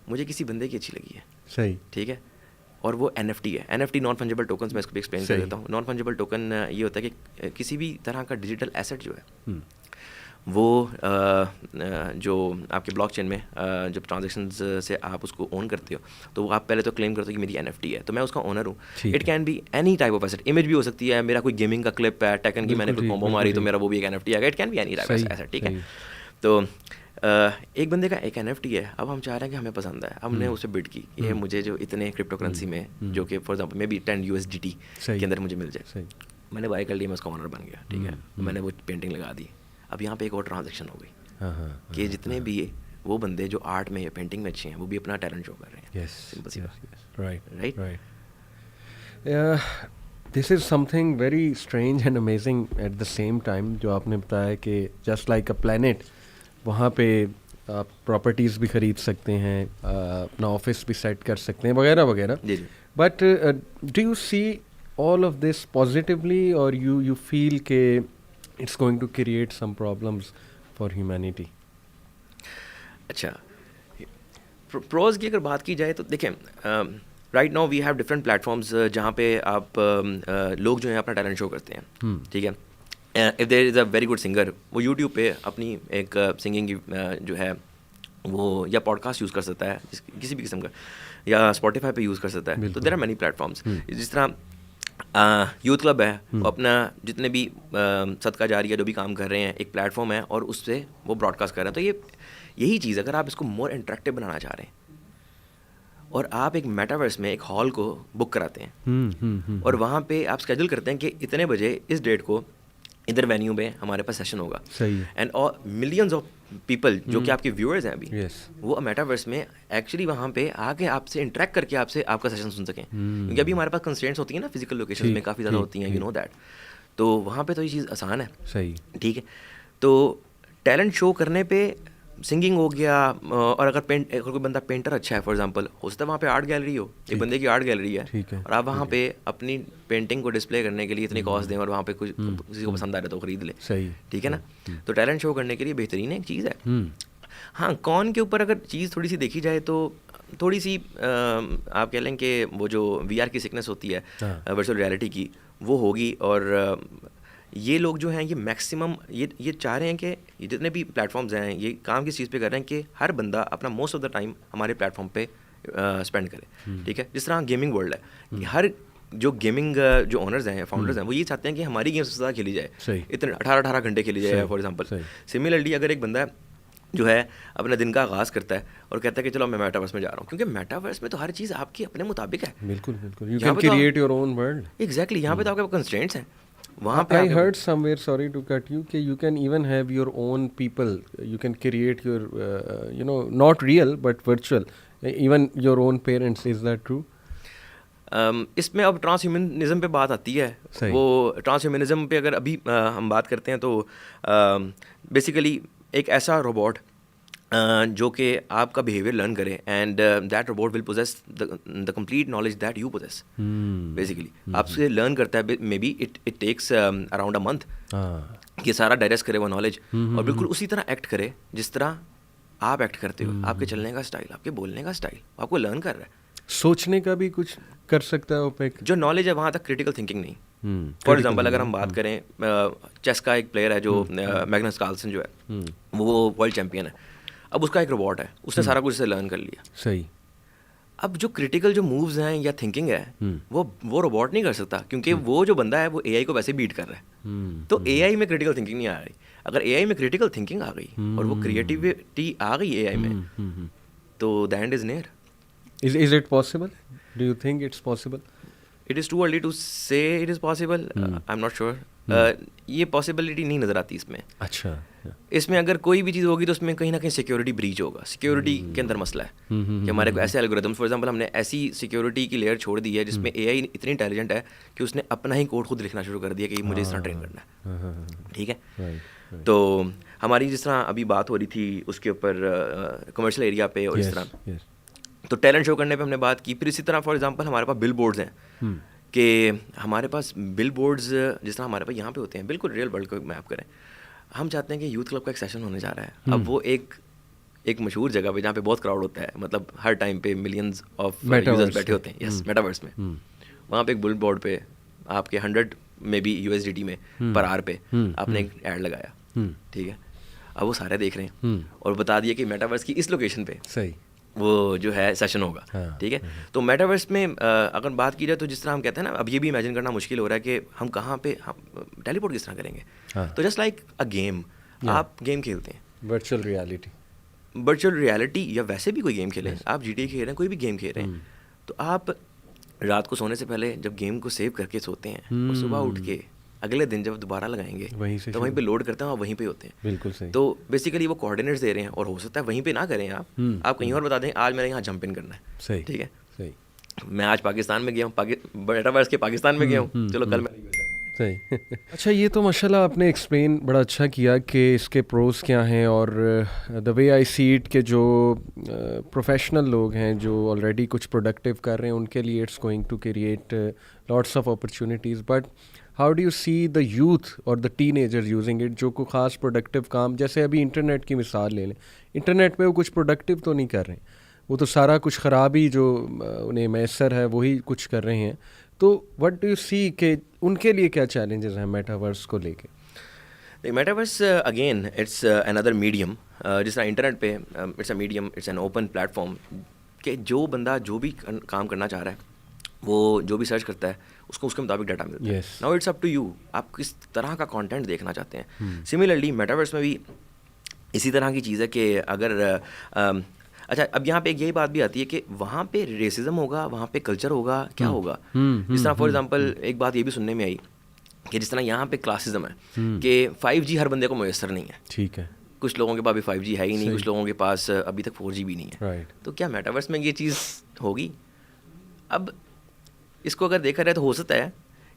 मुझे किसी बंदे की अच्छी लगी है, सही, ठीक है, और वो NFT है। NFT नॉन फंजिबल टोकन्स, मैं इसको भी एक्सप्लेन कर देता हूँ। नॉन फंजिबल टोकन ये होता है कि किसी भी तरह का डिजिटल एसेट जो है वो जो आपके ब्लॉकचेन में जब ट्रांजेक्शन्स से आप उसको ओन करते हो तो वो आप पहले तो क्लेम करते हो कि मेरी NFT है, तो मैं उसका ओनर हूँ। It can be any type of asset, image भी हो सकती है, मेरा कोई गेमिंग का क्लिप है, टेकन की मैंने कोई कॉम्बो मारी तो मेरा वो भी एक NFT आएगा। It can be any type of asset, ठीक है। तो एक बंदे का एक NFT है, अब हम चाह रहे हैं कि हमें पसंद है, हमने उसे बिड की, ये मुझे जो इतने क्रिप्टो करेंसी में जो कि for example may be 10 USDT के अंदर मुझे मिल जाए, मैंने बाय कर लिया, मैं उसका ऑनर बन गया, ठीक है, मैंने वो पेंटिंग लगा दी। अब यहाँ पे एक और ट्रांजेक्शन हो गई कि जितने भी वो बंदे जो आर्ट में या पेंटिंग में अच्छे हैं वो भी अपना टैलेंट शो कर रहे हैं। सिंपल सी बात, right. This is something very strange and amazing at the same time, जो आपने बताया कि जस्ट लाइक अ प्लैनेट, वहाँ पे आप प्रॉपर्टीज़ भी ख़रीद सकते हैं, अपना ऑफिस भी सेट कर सकते हैं, वगैरह वगैरह। But do you see all of this positively, और यू फील के it's going to create some problems for humanity? अच्छा, प्रोज की अगर बात की जाए तो देखें, right now we have different platforms जहाँ पे आप लोग जो हैं अपना टैलेंट शो करते हैं, ठीक है। If there is a very good singer, वो यूट्यूब पे अपनी एक सिंगिंग की जो है वो या पॉडकास्ट यूज़ कर सकता है किसी भी किस्म का, या स्पॉटिफाई पे यूज़ कर सकता है। तो देयर आर मैनी प्लेटफॉर्म्स। जिस तरह यूथ क्लब है, वो अपना जितने भी सदका जारिया जो भी काम कर रहे हैं, एक प्लेटफॉर्म है और उससे वो ब्रॉडकास्ट कर रहे हैं। तो ये यही चीज़, अगर आप इसको मोर इंटरेक्टिव बनाना चाह रहे हैं और आप एक मेटावर्स में एक हॉल को बुक कराते हैं और वहाँ पे आप स्केड्यूल करते हैं कि इतने बजे इस डेट को इधर वेन्यू में हमारे पास सेशन होगा, एंड और मिलियंस ऑफ पीपल जो कि आपके व्यूअर्स हैं अभी, वो मेटावर्स में एक्चुअली वहाँ पे आके आपसे इंटरेक्ट करके आपसे आपका सेशन सुन सकें। क्योंकि अभी हमारे पास कंस्ट्रेंट्स होती हैं ना, फिजिकल लोकेशन में काफ़ी ज़्यादा होती हैं, यू नो दैट। तो वहाँ पे तो ये चीज़ आसान है, सही, ठीक है। तो टैलेंट शो करने पे सिंगिंग हो गया, और अगर कोई बंदा पेंटर अच्छा है फॉर एग्जांपल, हो सकता है वहाँ पे आर्ट गैलरी हो, एक बंदे की आर्ट गैलरी है, और आप वहाँ पे अपनी पेंटिंग को डिस्प्ले करने के लिए इतनी कॉस्ट दें और वहाँ पे कुछ किसी को पसंद आ रहा है तो खरीद ले, सही, ठीक है ना। तो टैलेंट शो करने के लिए बेहतरीन एक चीज़ है। हाँ, कौन के ऊपर अगर चीज़ थोड़ी सी देखी जाए तो थोड़ी सी आप कह लें कि वो जो VR की सिकनेस होती है वर्चुअल रियलिटी की, वो होगी। और ये लोग जो हैं ये मैक्सिमम ये चाह रहे हैं कि ये जितने भी प्लेटफॉर्म्स हैं ये काम किस चीज़ पे कर रहे हैं कि हर बंदा अपना मोस्ट ऑफ द टाइम हमारे प्लेटफॉर्म पे स्पेंड करे, ठीक है। जिस तरह गेमिंग वर्ल्ड है, हर जो गेमिंग जो ओनर्स हैं, फाउंडर्स हैं, वो ये चाहते हैं कि हमारी गेम्स ज़्यादा खेली जाए, इतने 18 घंटे खेली जाए फॉर एग्जांपल। सिमिलरली अगर एक बंदा जो है अपने दिन का आगाज़ करता है और कहता है कि चलो मैं मेटावर्स में जा रहा हूँ, क्योंकि मेटावर्स में तो हर चीज़ आपकी अपने मुताबिक है। बिल्कुल बिल्कुल, you can create your own world. Exactly, यहाँ पे तो आपके कंस्ट्रेंट्स हैं। वहाँ पे I heard somewhere, sorry to cut you, कि you can even have your own people, you can create your you know not real but virtual, even your own parents. Is that true? इसमें अब transhumanism पे बात आती है। वो transhumanism पे अगर अभी हम बात करते हैं तो बेसिकली एक ऐसा रोबोट जो कि आपका बिहेवियर लर्न करे and that robot will possess the complete knowledge that you possess. Basically आपसे लर्न करता है, maybe it takes around a month कि सारा डाइजेस्ट करे वो नॉलेज, और बिल्कुल उसी तरह एक्ट करे जिस तरह आप एक्ट करते हो। आपके चलने का स्टाइल, आपके बोलने का स्टाइल आपको लर्न कर रहा है। सोचने का भी कुछ कर सकता है ओपेक? जो नॉलेज है वहाँ तक क्रिटिकल थिंकिंग नहीं। फॉर एग्जांपल अगर हम बात करें, चेस का एक प्लेयर है जो मैग्नस कार्लसन जो है, वो वर्ल्ड चैंपियन है। अब उसका एक रोबोट है, उसने सारा कुछ से लर्न कर लिया। सही। अब जो क्रिटिकल जो मूव्स हैं या थिंकिंग है वो रोबोट नहीं कर सकता, क्योंकि वो जो बंदा है वो AI को वैसे बीट कर रहा है। तो AI में क्रिटिकल थिंकिंग नहीं आ रही। अगर AI में क्रिटिकल थिंकिंग आ गई और वो क्रिएटिविटी आ गई AI में, तो the end is near. Is it possible? Do you think it's possible? It is too early to say it is possible. I'm not sure. ये पॉसिबिलिटी नहीं नज़र आती इसमें। अच्छा। इसमें अगर कोई भी चीज़ होगी तो उसमें कहीं ना कहीं सिक्योरिटी ब्रीच होगा। सिक्योरिटी के अंदर मसला है कि हमारे को ऐसे एल्गोरिथम्स, फॉर एग्जांपल हमने ऐसी सिक्योरिटी की लेयर छोड़ दी है जिसमें AI इतनी इंटेलिजेंट है कि उसने अपना ही कोड खुद लिखना शुरू कर दिया कि मुझे इस तरह ट्रेन करना है, ठीक है। तो हमारी जिस तरह अभी बात हो रही थी उसके ऊपर कमर्शियल एरिया पे और इस तरह, तो टैलेंट शो करने पे हमने बात की। फिर इसी तरह फॉर एग्जांपल हमारे पास बिल बोर्ड्स हैं कि हमारे पास बिल बोर्ड्स जिस तरह हमारे पास यहाँ पे होते हैं, बिल्कुल रियल वर्ल्ड को मैप करें। हम चाहते हैं कि यूथ क्लब का एक सेशन होने जा रहा है। अब वो एक मशहूर जगह पे जहाँ पे बहुत क्राउड होता है, मतलब हर टाइम पे मिलियंस ऑफ यूजर्स बैठे होते हैं, यस, मेटावर्स में। वहाँ पे एक बिल बोर्ड पे आपके 100 में भी USDT में पर आवर पे आपने एक ऐड लगाया, ठीक है। अब वो सारे देख रहे हैं और बता दिया कि मेटावर्स की इस लोकेशन पे सही वो जो है सेशन होगा, ठीक है। तो मेटावर्स में अगर बात की जाए तो जिस तरह हम कहते हैं ना, अब ये भी इमेजिन करना मुश्किल हो रहा है कि हम कहाँ पे हम टेलीपोर्ट किस तरह करेंगे। तो जस्ट लाइक अ गेम, आप गेम खेलते हैं, वर्चुअल रियलिटी या वैसे भी कोई गेम खेलें, आप GTA खेल रहे हैं, कोई भी गेम खेल रहे हैं, तो आप रात को सोने से पहले जब गेम को सेव करके सोते हैं और सुबह उठ के अगले दिन जब दोबारा लगाएंगे तो वहीं पे लोड करते हैं और वहीं पे होते हैं। बिल्कुल सही। तो बेसिकली वो कोऑर्डिनेट्स दे रहे हैं, और हो सकता है वहीं पे ना करें आप कहीं और बता दें आज मेरे यहाँ जंप इन करना है, सही, ठीक है। सही। मैं आज पाकिस्तान में गया हूँ, मेटावर्स के पाकिस्तान में गया हूँ, चलो कल मैं सही। अच्छा, ये तो माशाल्लाह आपने एक्सप्लेन बड़ा अच्छा किया कि इसके प्रोस क्या हैं, और the way I see it के जो प्रोफेशनल लोग हैं जो ऑलरेडी कुछ प्रोडक्टिव कर रहे हैं उनके लिए it's going to create lots of opportunities. But how do you see the youth और द टीनेजर्स यूजिंग इट, जो को ख़ास प्रोडक्टिव काम, जैसे अभी इंटरनेट की मिसाल ले लें, इंटरनेट पे वो कुछ प्रोडक्टिव तो नहीं कर रहे हैं, वो तो सारा कुछ ख़राब ही जो उन्हें मैसर है वही कुछ कर रहे हैं। तो व्हाट डू यू सी कि उनके लिए क्या चैलेंजेस हैं मेटावर्स को लेके? Metaverse again it's another medium. जिस तरह इंटरनेट पे it's a medium, it's an open platform कि जो बंदा जो भी काम करना चाह रहा है वो जो भी सर्च करता है उसको उसके मुताबिक डाटा मिलता है। Now it's up to you, आप किस तरह का कंटेंट देखना चाहते हैं। सिमिलरली मेटावर्स में भी इसी तरह की चीज़ है कि अगर अच्छा, अब यहाँ पे एक यही बात भी आती है कि वहाँ पे रेसिज्म होगा, वहाँ पे कल्चर होगा, क्या होगा। जिस तरह फॉर एग्जांपल एक बात ये भी सुनने में आई कि जिस तरह यहाँ पे क्लासिज्म है कि 5G हर बंदे को मुयस्सर नहीं है, ठीक है। कुछ लोगों के पास भी 5G है ही नहीं, कुछ लोगों के पास अभी तक 4G भी नहीं है। तो क्या मेटावर्स में ये चीज़ होगी? अब इसको अगर देखा जाए तो हो सकता है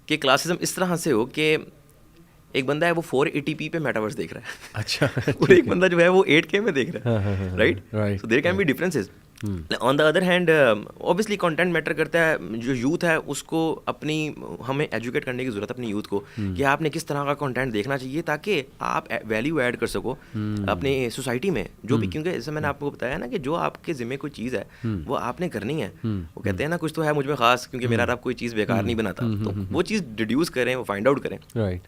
कि क्लासिज्म इस तरह से हो कि एक बंदा है वो 480p पे मेटावर्स देख रहा है, अच्छा, और एक बंदा जो है वो 8K में देख रहा है, right. So there can be differences. On the other hand obviously content matter करता है, जो यूथ है उसको अपनी हमें एजुकेट करने की ज़रूरत है अपनी यूथ को कि आपने किस तरह का कंटेंट देखना चाहिए ताकि आप वैल्यू ऐड कर सको अपनी सोसाइटी में जो भी, क्योंकि जैसे मैंने आपको बताया ना कि जो आपके ज़िम्मे कोई चीज़ है वो आपने करनी है। वो कहते हैं ना कुछ तो है मुझ में ख़ास, क्योंकि मेरा रब कोई चीज़ बेकार नहीं बनाता, तो वो चीज़ डिड्यूस करें, वो फाइंड आउट करें। राइट।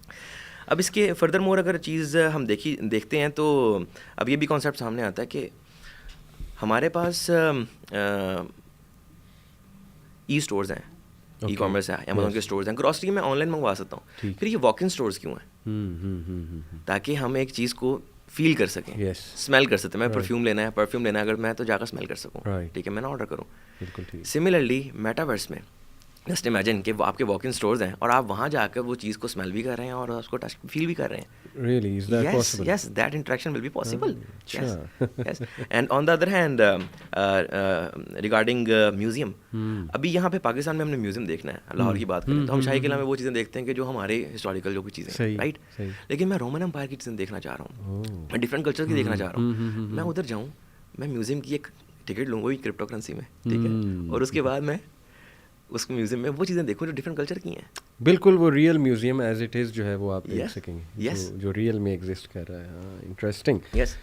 अब इसके फर्दर मोर अगर चीज़ हम देखते हैं तो अब ये भी कॉन्सेप्ट सामने आता है कि हमारे पास ई स्टोर्स हैं, ई कॉमर्स है, अमेज़ॉन के स्टोर्स हैं, ग्रॉसरी मैं ऑनलाइन मंगवा सकता हूँ, फिर ये वॉक इन स्टोर्स क्यों हैं? ताकि हम एक चीज़ को फील कर सकें, स्मेल कर सकते हैं। मैं परफ्यूम लेना है अगर मैं तो जाकर स्मेल कर सकूँ, ठीक है, मैं ना ऑर्डर करूँ। सिमिलरली मेटावर्स में जस्ट इमेजिन कि वो आपके वॉक इन स्टोर्स हैं और आप वहाँ जाकर वो चीज़ को स्मेल भी कर रहे हैं और उसको टच फील भी कर रहे हैं। Really, is that possible? Yes, that interaction will be possible. Yes. And on the other hand, regarding museum, अभी यहाँ पे पाकिस्तान में हमने म्यूजियम देखना है, लाहौर की बात करें तो हम शाही किला में वो चीज़ें देखते हैं कि जो हमारे हिस्टोरिकल जो कुछ चीज़ें, राइट, लेकिन मैं रोमन एम्पायर की चीज़ें देखना चाह रहा हूँ, मैं डिफरेंट कल्चर की देखना चाह रहा हूँ। मैं उधर जाऊँ, मैं म्यूजियम की एक टिकट लूँगा वही क्रिप्टो करेंसी में, ठीक है, और उसके बाद मैं उस म्यूजियम में वो चीज़ें देखो जो डिफरेंट कल्चर की हैं। बिल्कुल, वो real museum as it is जो है वो आप देख सकेंगे, yes. जो रियल में एग्जिस्ट कर रहा है। इंटरेस्टिंग। यस,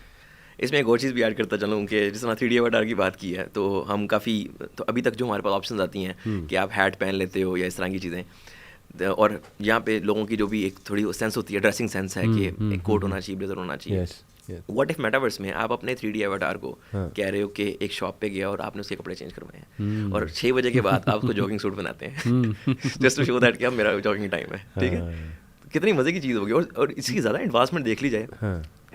इसमें एक और चीज़ भी ऐड करता चलूँ कि जिस तरह 3D अवतार की बात की है, तो हम काफ़ी, तो अभी तक जो हमारे पास ऑप्शन आती हैं कि आप हैट पहन लेते हो या इस तरह की चीज़ें, और यहाँ पे लोगों की जो भी एक थोड़ी सेंस होती है, ड्रेसिंग सेंस है कि एक कोट होना चाहिए, ब्लेजर होना चाहिए। व्हाट इफ मेटावर्स में आप अपने 3D अवतार को कह रहे हो कि एक शॉप पे गया और आपने उसके कपड़े चेंज करवाए हैं और 6 बजे के बाद आप उसको जॉगिंग सूट बनाते हैं जस्ट टू शो दैट कि अब मेरा जॉगिंग टाइम है, ठीक है। कितनी मज़े की चीज़ होगी। और इसकी ज़्यादा एडवांसमेंट देख ली जाए,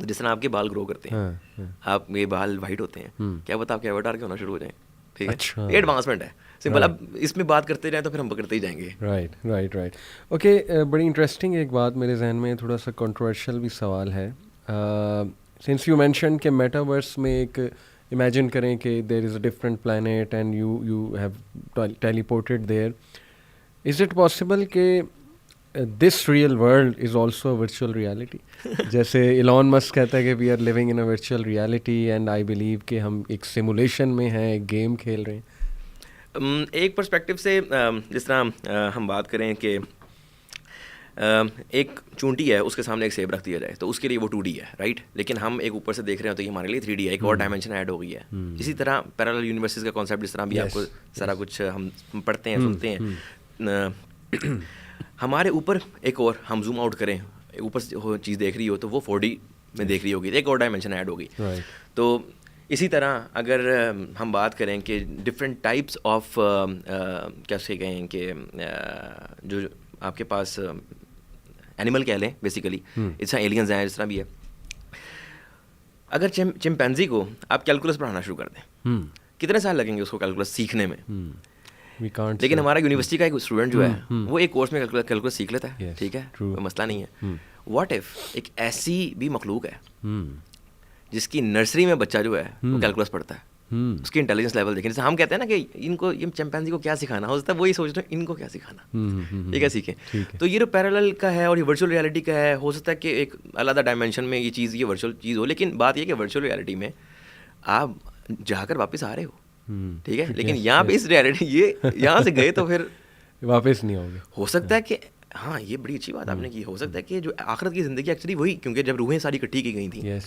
जिस तरह आपके बाल ग्रो करते हैं, आपके बाल वाइट होते हैं, क्या पता आपके अवतार के होना शुरू हो जाए, ठीक है। ये एडवांसमेंट है सिंपल। अब इसमें बात करते जाएं तो फिर हम पकड़ते ही जाएंगे। राइट। ओके, बड़ी इंटरेस्टिंग एक बात मेरे जहन में, थोड़ा सा कंट्रोवर्शियल भी सवाल है। सिंस यू मेंशन के मेटावर्स में एक इमेजिन करें कि there is a different planet and you have teleported there, is it possible कि this real world is also a virtual reality? जैसे इलॉन मस्क कहता है कि we are living in a virtual reality and I believe कि हम एक simulation में हैं, एक गेम खेल रहे हैं। एक पर्सपेक्टिव से जिस तरह हम बात करें कि एक चूंटी है, उसके सामने एक सेब रख दिया जाए तो उसके लिए वो 2D है, राइट, लेकिन हम एक ऊपर से देख रहे हैं तो ये हमारे लिए 3D है, एक और डायमेंशन ऐड हो गई है। इसी तरह पैरेलल यूनिवर्सेस का कॉन्सेप्ट जिस तरह भी आपको सारा कुछ हम पढ़ते हैं, सुनते हैं, हमारे ऊपर एक और हम जूम आउट करें, ऊपर से चीज़ देख रही हो तो वो 4D में देख रही होगी, एक और डायमेंशन ऐड होगी। तो इसी तरह अगर हम बात करें कि डिफरेंट टाइप्स ऑफ कैसे कहें कि जो आपके पास एनिमल कह लें बेसिकली, इस तरह एलियंस हैं, जिस तरह भी है, अगर चिंपैंजी को आप कैलकुलस पढ़ाना शुरू कर दें, कितने साल लगेंगे उसको कैलकुलस सीखने में? लेकिन हमारा यूनिवर्सिटी का एक स्टूडेंट जो है वो एक कोर्स में कैलकुलस सीख लेता है, ठीक है, कोई मसला नहीं है। व्हाट इफ एक ऐसी भी मखलूक है जिसकी नर्सरी में बच्चा जो है वो कैलकुलस पढ़ता है, उसकी इंटेलिजेंस लेवल देखें। जैसे हम कहते हैं ना कि इनको ये चिंपैंजी को क्या सिखाना, हो सकता है वही सोच रहे हैं इनको क्या सिखाना, ये क्या सीखें। तो ये जो पैरेलल का है और ये वर्चुअल रियलिटी का है, हो सकता है कि एक अलग डायमेंशन में ये चीज़, ये वर्चुअल चीज़ हो, लेकिन बात ये कि वर्चुअल रियलिटी में आप जाकर वापस आ रहे हो, ठीक है, लेकिन यहाँ पे इस रियलिटी ये यहाँ से गए तो फिर वापस नहीं आओगे। हो सकता है कि हाँ, ये बड़ी अच्छी बात आपने की, हो सकता है कि जो आखिरत की ज़िंदगी एक्चुअली वही, क्योंकि जब रूहें सारी इकट्ठी की गई थी,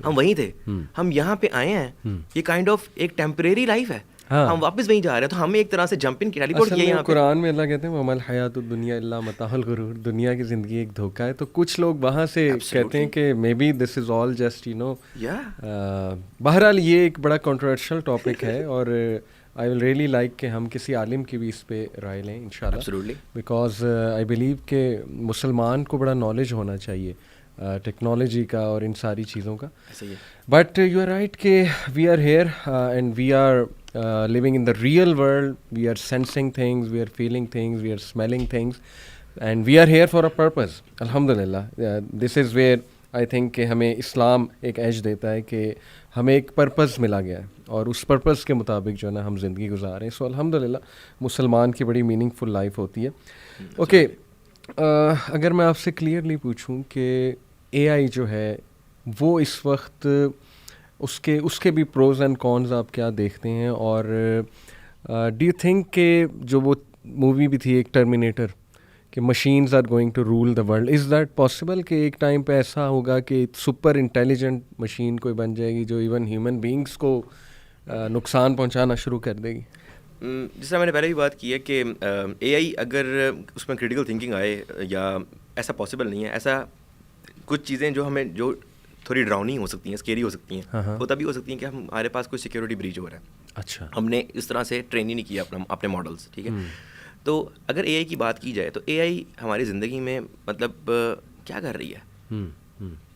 हम वहीं थे, हम यहाँ पे आए हैं, ये काइंड ऑफ एक टेम्परेरी लाइफ है, हम वापस वहीं जा रहे हैं, तो हमें एक तरह से जंप इन टेलीपोर्ट किया यहाँ पे। कुरान में अल्लाह कहते हैं वमल हयातुद दुनिया इल्ला मताउल गुरूर, दुनिया की ज़िंदगी एक धोखा है। तो कुछ लोग वहाँ से कहते हैं कि may be this is all just you know. बहरहाल ये एक बड़ा कंट्रोवर्शियल टॉपिक है और आई विल रियली लाइक कि हम किसी आलिम की भी इस पे राय लें इंशाल्लाह, बिकॉज आई बिलीव कि मुसलमान को बड़ा नॉलेज होना चाहिए टेक्नोलॉजी का और इन सारी चीज़ों का। बट यू आर राइट कि we are here and we are living in the real world, we are sensing things, we are feeling things, we are smelling things, and we are here for a purpose. Alhamdulillah, this is where I think कि हमें इस्लाम एक as देता है कि हमें एक purpose मिला गया है और उस पर्पस के मुताबिक जो है ना हम ज़िंदगी गुजार रहे हैं। सो अल्हम्दुलिल्लाह मुसलमान की बड़ी मीनिंगफुल लाइफ होती है। ओके, अगर मैं आपसे क्लियरली पूछूं कि AI जो है वो इस वक्त उसके भी प्रोज एंड कॉन्स आप क्या देखते हैं? और डू यू थिंक के जो वो मूवी भी थी एक टर्मिनेटर कि machines are going to rule the world, is that possible कि एक टाइम पे ऐसा होगा कि सुपर इंटेलिजेंट मशीन कोई बन जाएगी जो इवन ह्यूमन बींग्स को नुकसान पहुंचाना शुरू कर देगी? जिस तरह मैंने पहले भी बात की है कि एआई अगर उसमें क्रिटिकल थिंकिंग आए या ऐसा पॉसिबल नहीं है, ऐसा कुछ चीज़ें जो थोड़ी डरावनी हो सकती हैं, स्केरी हो सकती हैं, वो तभी हो सकती हैं कि हमारे पास कोई सिक्योरिटी ब्रीच हो रहा है। अच्छा, हमने इस तरह से ट्रेन ही नहीं किया अपने मॉडल्स, ठीक है। तो अगर एआई की बात की जाए तो एआई हमारी ज़िंदगी में मतलब क्या कर रही है?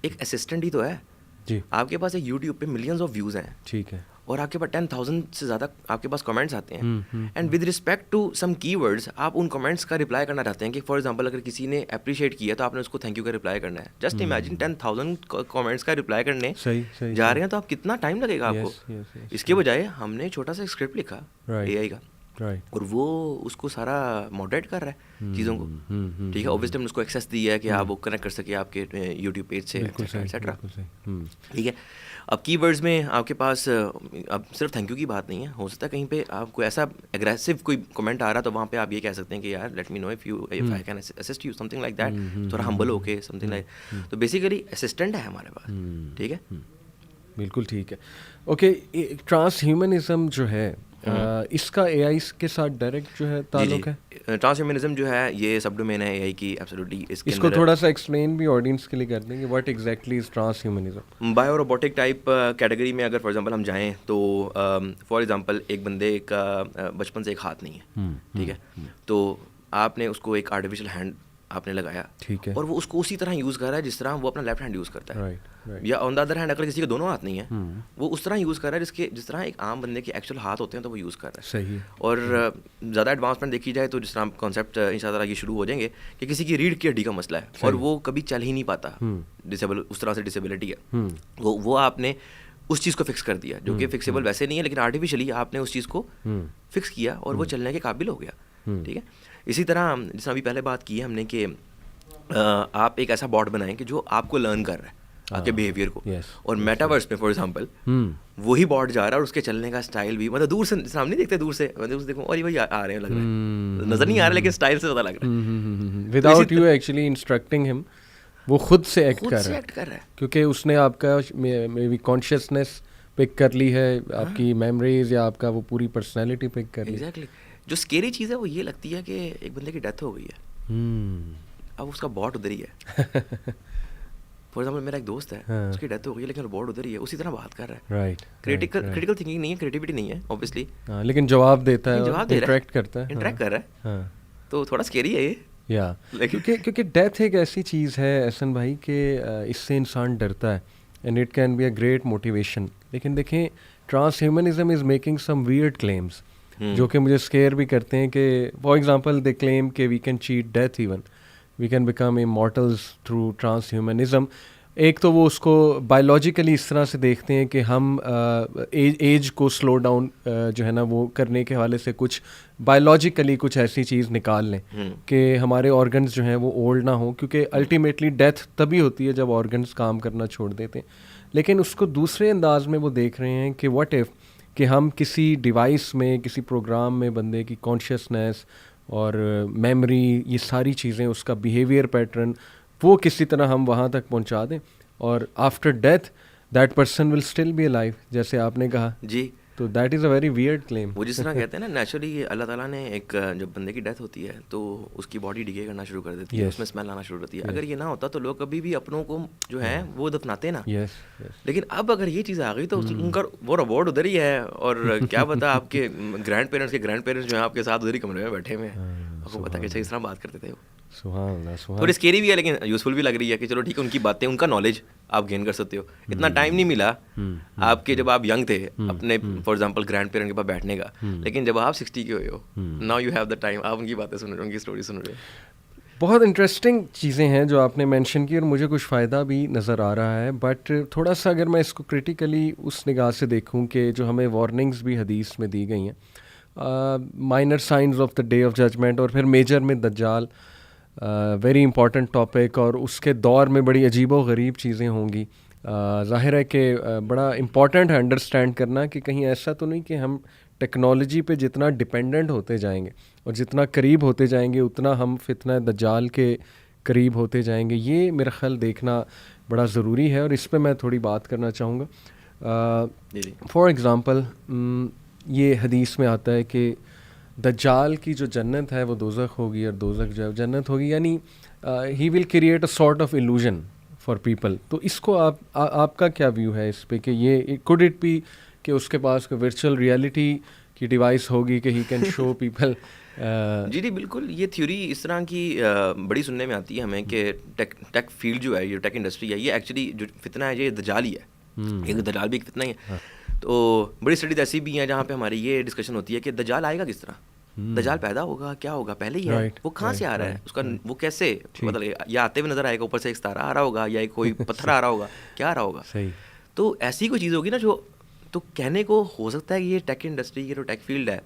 एक असिस्टेंट ही तो है जी। आपके पास एक यूट्यूब पे मिलियंस ऑफ व्यूज़ हैं, ठीक है, और आपके पास 10,000 से ज़्यादा आपके पास कमेंट्स आते हैं, and with respect to some keywords आप उन कमेंट्स का रिप्लाई करना चाहते हैं कि फॉर एग्जांपल अगर किसी ने अप्रिशिएट किया तो आपने उसको थैंक यू का रिप्लाई करना है। जस्ट इमेजिन 10,000 कमेंट्स का रिप्लाई करने सही जा रहे हैं तो आप कितना टाइम लगेगा आपको? yes, इसके बजाय हमने छोटा सा स्क्रिप्ट लिखा एआई का, और वो उसको सारा मॉडरेट कर रहा है चीज़ों को, ठीक है। ऑब्वियसली हमने उसको एक्सेस दी है कि आप वो कनेक्ट कर सके आपके यूट्यूब पेज से, एक्सेट्रा, ठीक है। अब कीवर्ड्स में आपके पास अब सिर्फ थैंक यू की बात नहीं है, हो सकता है कहीं पे आपको ऐसा एग्रेसिव कोई कमेंट आ रहा तो वहाँ पे आप ये कह सकते हैं कि यार let me know if I can assist you, something like that, थोड़ा हम्बल होके समथिंग लाइक। तो बेसिकली असिस्टेंट है हमारे पास, ठीक है। बिल्कुल ठीक है। ओके, ट्रांस ह्यूमनिज्म जो है इसका एआई के साथ डायरेक्ट जो है ताल्लुक है? ट्रांस ह्यूमनिज्म जो है ये सब डोमेन है एआई की, एब्सोल्युटली। इसको थोड़ा सा एक्सप्लेन भी ऑडियंस के लिए कर देंगे, what exactly is transhumanism? Bio robotic type category में अगर फॉर एग्जांपल हम जाएं तो फॉर एग्जांपल एक बंदे का बचपन से एक हाथ नहीं है, ठीक है, तो आपने उसको एक आर्टिफिशियल हैंड आपने लगाया, ठीक है, और वो उसको उसी तरह यूज़ कर रहा है जिस तरह वो अपना लेफ्ट हैंड यूज़ करता है, राइट। या ऑन द अदर हैंड अगर किसी के दोनों हाथ नहीं है वो उस तरह यूज़ कर रहा है जिस तरह एक आम बंदे के एक्चुअल हाथ होते हैं तो वो यूज़ कर रहा है। सही। और ज़्यादा एडवांसमेंट देखी जाए तो जिस तरह कॉन्सेप्ट इंशाल्लाह ये शुरू हो जाएंगे कि किसी की रीढ़ की हड्डी का मसला है और वो कभी चल ही नहीं पाता, डिसेबल, उस तरह से डिसेबिलिटी है, वो आपने उस चीज़ को फिक्स कर दिया जो कि फिक्सेबल वैसे नहीं है, लेकिन आर्टिफिशियली आपने उस चीज़ को फिक्स किया और वो चलने के काबिल हो गया, ठीक है। इसी तरह जिस अभी पहले बात की है हमने कि आप एक ऐसा बॉट बनाएं कि जो आपको लर्न कर रहा है आपके बिहेवियर को, और मेटावर्स में फॉर एग्जांपल वही बॉट जा रहा है और उसके चलने का स्टाइल भी मतलब दूर से सामने देखते, दूर से मतलब देखो और भाई आ रहे हैं, लग रहा है, नजर नहीं आ रहा लेकिन स्टाइल से पता लग रहा है, without you actually instructing him, वो खुद से एक्ट कर रहा है क्योंकि उसने आपका मे बी कॉन्शियसनेस पिक कर ली है, आपकी मेमोरीज या आपका वो पूरी पर्सनैलिटी पिक कर ली। एग्जैक्टली। जो स्केरी चीज़ है वो ये लगती है कि एक बंदे की डेथ हो गई है, अब उसका बॉट उधर ही है। फॉर एग्जाम्पल मेरा एक दोस्त है, उसकी डेथ हो गई लेकिन बॉट उधर ही है, उसी तरह बात कर रहा है, राइट। क्रिटिकल थिंकिंग नहीं है, क्रिएटिविटी नहीं है ऑब्वियसली, लेकिन जवाब देता है, इंटरेक्ट करता है, इंटरेक्ट कर रहा है, तो थोड़ा स्केरी है ये, या क्योंकि डेथ एक ऐसी चीज़ है एहसन भाई कि इससे इंसान डरता है, and it can be a great motivation. लेकिन देखें, transhumanism is making some weird claims जो कि मुझे स्केयर भी करते हैं कि फॉर एग्जांपल दे क्लेम कि we can cheat death, even we can become immortals through transhumanism. एक तो वो उसको बायोलॉजिकली इस तरह से देखते हैं कि हम एज को स्लो डाउन जो है ना वो करने के हवाले से कुछ बायोलॉजिकली कुछ ऐसी चीज़ निकाल लें कि हमारे ऑर्गन्स जो हैं वो ओल्ड ना हो, क्योंकि अल्टीमेटली डेथ तभी होती है जब ऑर्गन्स काम करना छोड़ देते हैं। लेकिन उसको दूसरे अंदाज में वो देख रहे हैं कि व्हाट इफ़ कि हम किसी डिवाइस में, किसी प्रोग्राम में बंदे की कॉन्शियसनेस और मेमोरी, ये सारी चीज़ें, उसका बिहेवियर पैटर्न, वो किसी तरह हम वहाँ तक पहुँचा दें और after death that person will still be alive, जैसे आपने कहा जी। तो that is a very weird claim. वो जिस तरह कहते हैं ना, नेचुरली अल्लाह ताला ने एक जब बंदे की डेथ होती है तो उसकी बॉडी डिके करना शुरू कर देती है, उसमें स्मेल आना शुरू होती है। अगर ये ना होता तो लोग कभी भी अपनों को जो है वो दफनाते ना। लेकिन अब अगर ये चीज़ आ गई तो उनका वो रोबोट उधर ही है, और क्या पता आपके ग्रैंड पेरेंट्स के ग्रैंड पेरेंट्स जो है आपके साथ उधर ही कमरे में बैठे हुए हैं, आपको पता कैसे इस तरह बात करते थे वो। थोड़ी स्केरी भी है लेकिन यूजफुल भी लग रही है कि चलो ठीक है, उनकी बातें, उनका नॉलेज आप गेन कर सकते हो। इतना टाइम नहीं मिला आपके जब आप यंग थे अपने फॉर एग्जांपल ग्रैंड पेरेंट के पास बैठने का, लेकिन जब आप 60 के हुए हो, now you have the time, आप उनकी बातें सुन रहे हो, उनकी स्टोरी सुन रहे हो। बहुत इंटरेस्टिंग चीज़ें हैं जो आपने मेंशन की और मुझे कुछ फ़ायदा भी नज़र आ रहा है, बट थोड़ा सा अगर मैं इसको क्रिटिकली उस निगाह से देखूं कि जो हमें वार्निंग्स भी हदीस में दी गई हैं, minor signs of the day of judgement और फिर मेजर में दज्जाल, वेरी इंपॉर्टेंट टॉपिक, और उसके दौर में बड़ी अजीब व गरीब चीज़ें होंगी ज़ाहिर है कि बड़ा इम्पॉर्टेंट है अंडरस्टैंड करना कि कहीं ऐसा तो नहीं कि हम टेक्नोलॉजी पे जितना डिपेंडेंट होते जाएंगे और जितना करीब होते जाएंगे उतना हम फितना दज्जाल के करीब होते जाएंगे। ये मेरा ख्याल देखना बड़ा ज़रूरी है और इस पे मैं थोड़ी बात करना चाहूँगा। फॉर एग्ज़ाम्पल ये हदीस में आता है कि दज्जाल की जो जन्नत है वो दोज़ख होगी और दोज़ख जो है जन्नत होगी, यानी he will create a sort of illusion for people. तो इसको आपका क्या व्यू है इस पे कि ये कुड इट बी कि उसके पास कोई वर्चुअल रियलिटी की डिवाइस होगी कि ही कैन शो पीपल? जी बिल्कुल, ये थ्योरी इस तरह की बड़ी सुनने में आती है हमें कि टेक फील्ड जो है, ये टेक इंडस्ट्री है, ये एक्चुअली जो फितना है ये दज्जाल ही है। एक दज्जाल भी एक फितना ही है। तो बड़ी स्टडीज ऐसी भी हैं जहाँ पे हमारी ये डिस्कशन होती है कि दज्जाल आएगा किस तरह, दज्जाल पैदा होगा, क्या होगा, पहले ही है, वो कहाँ से आ रहा है, उसका वो कैसे मतलब या आते हुए नजर आएगा, ऊपर से एक तारा आ रहा होगा या कोई पत्थर आ रहा होगा, क्या आ रहा होगा। तो ऐसी कोई चीज़ होगी ना जो, तो कहने को हो सकता है कि ये टेक इंडस्ट्री, ये जो टेक फील्ड है,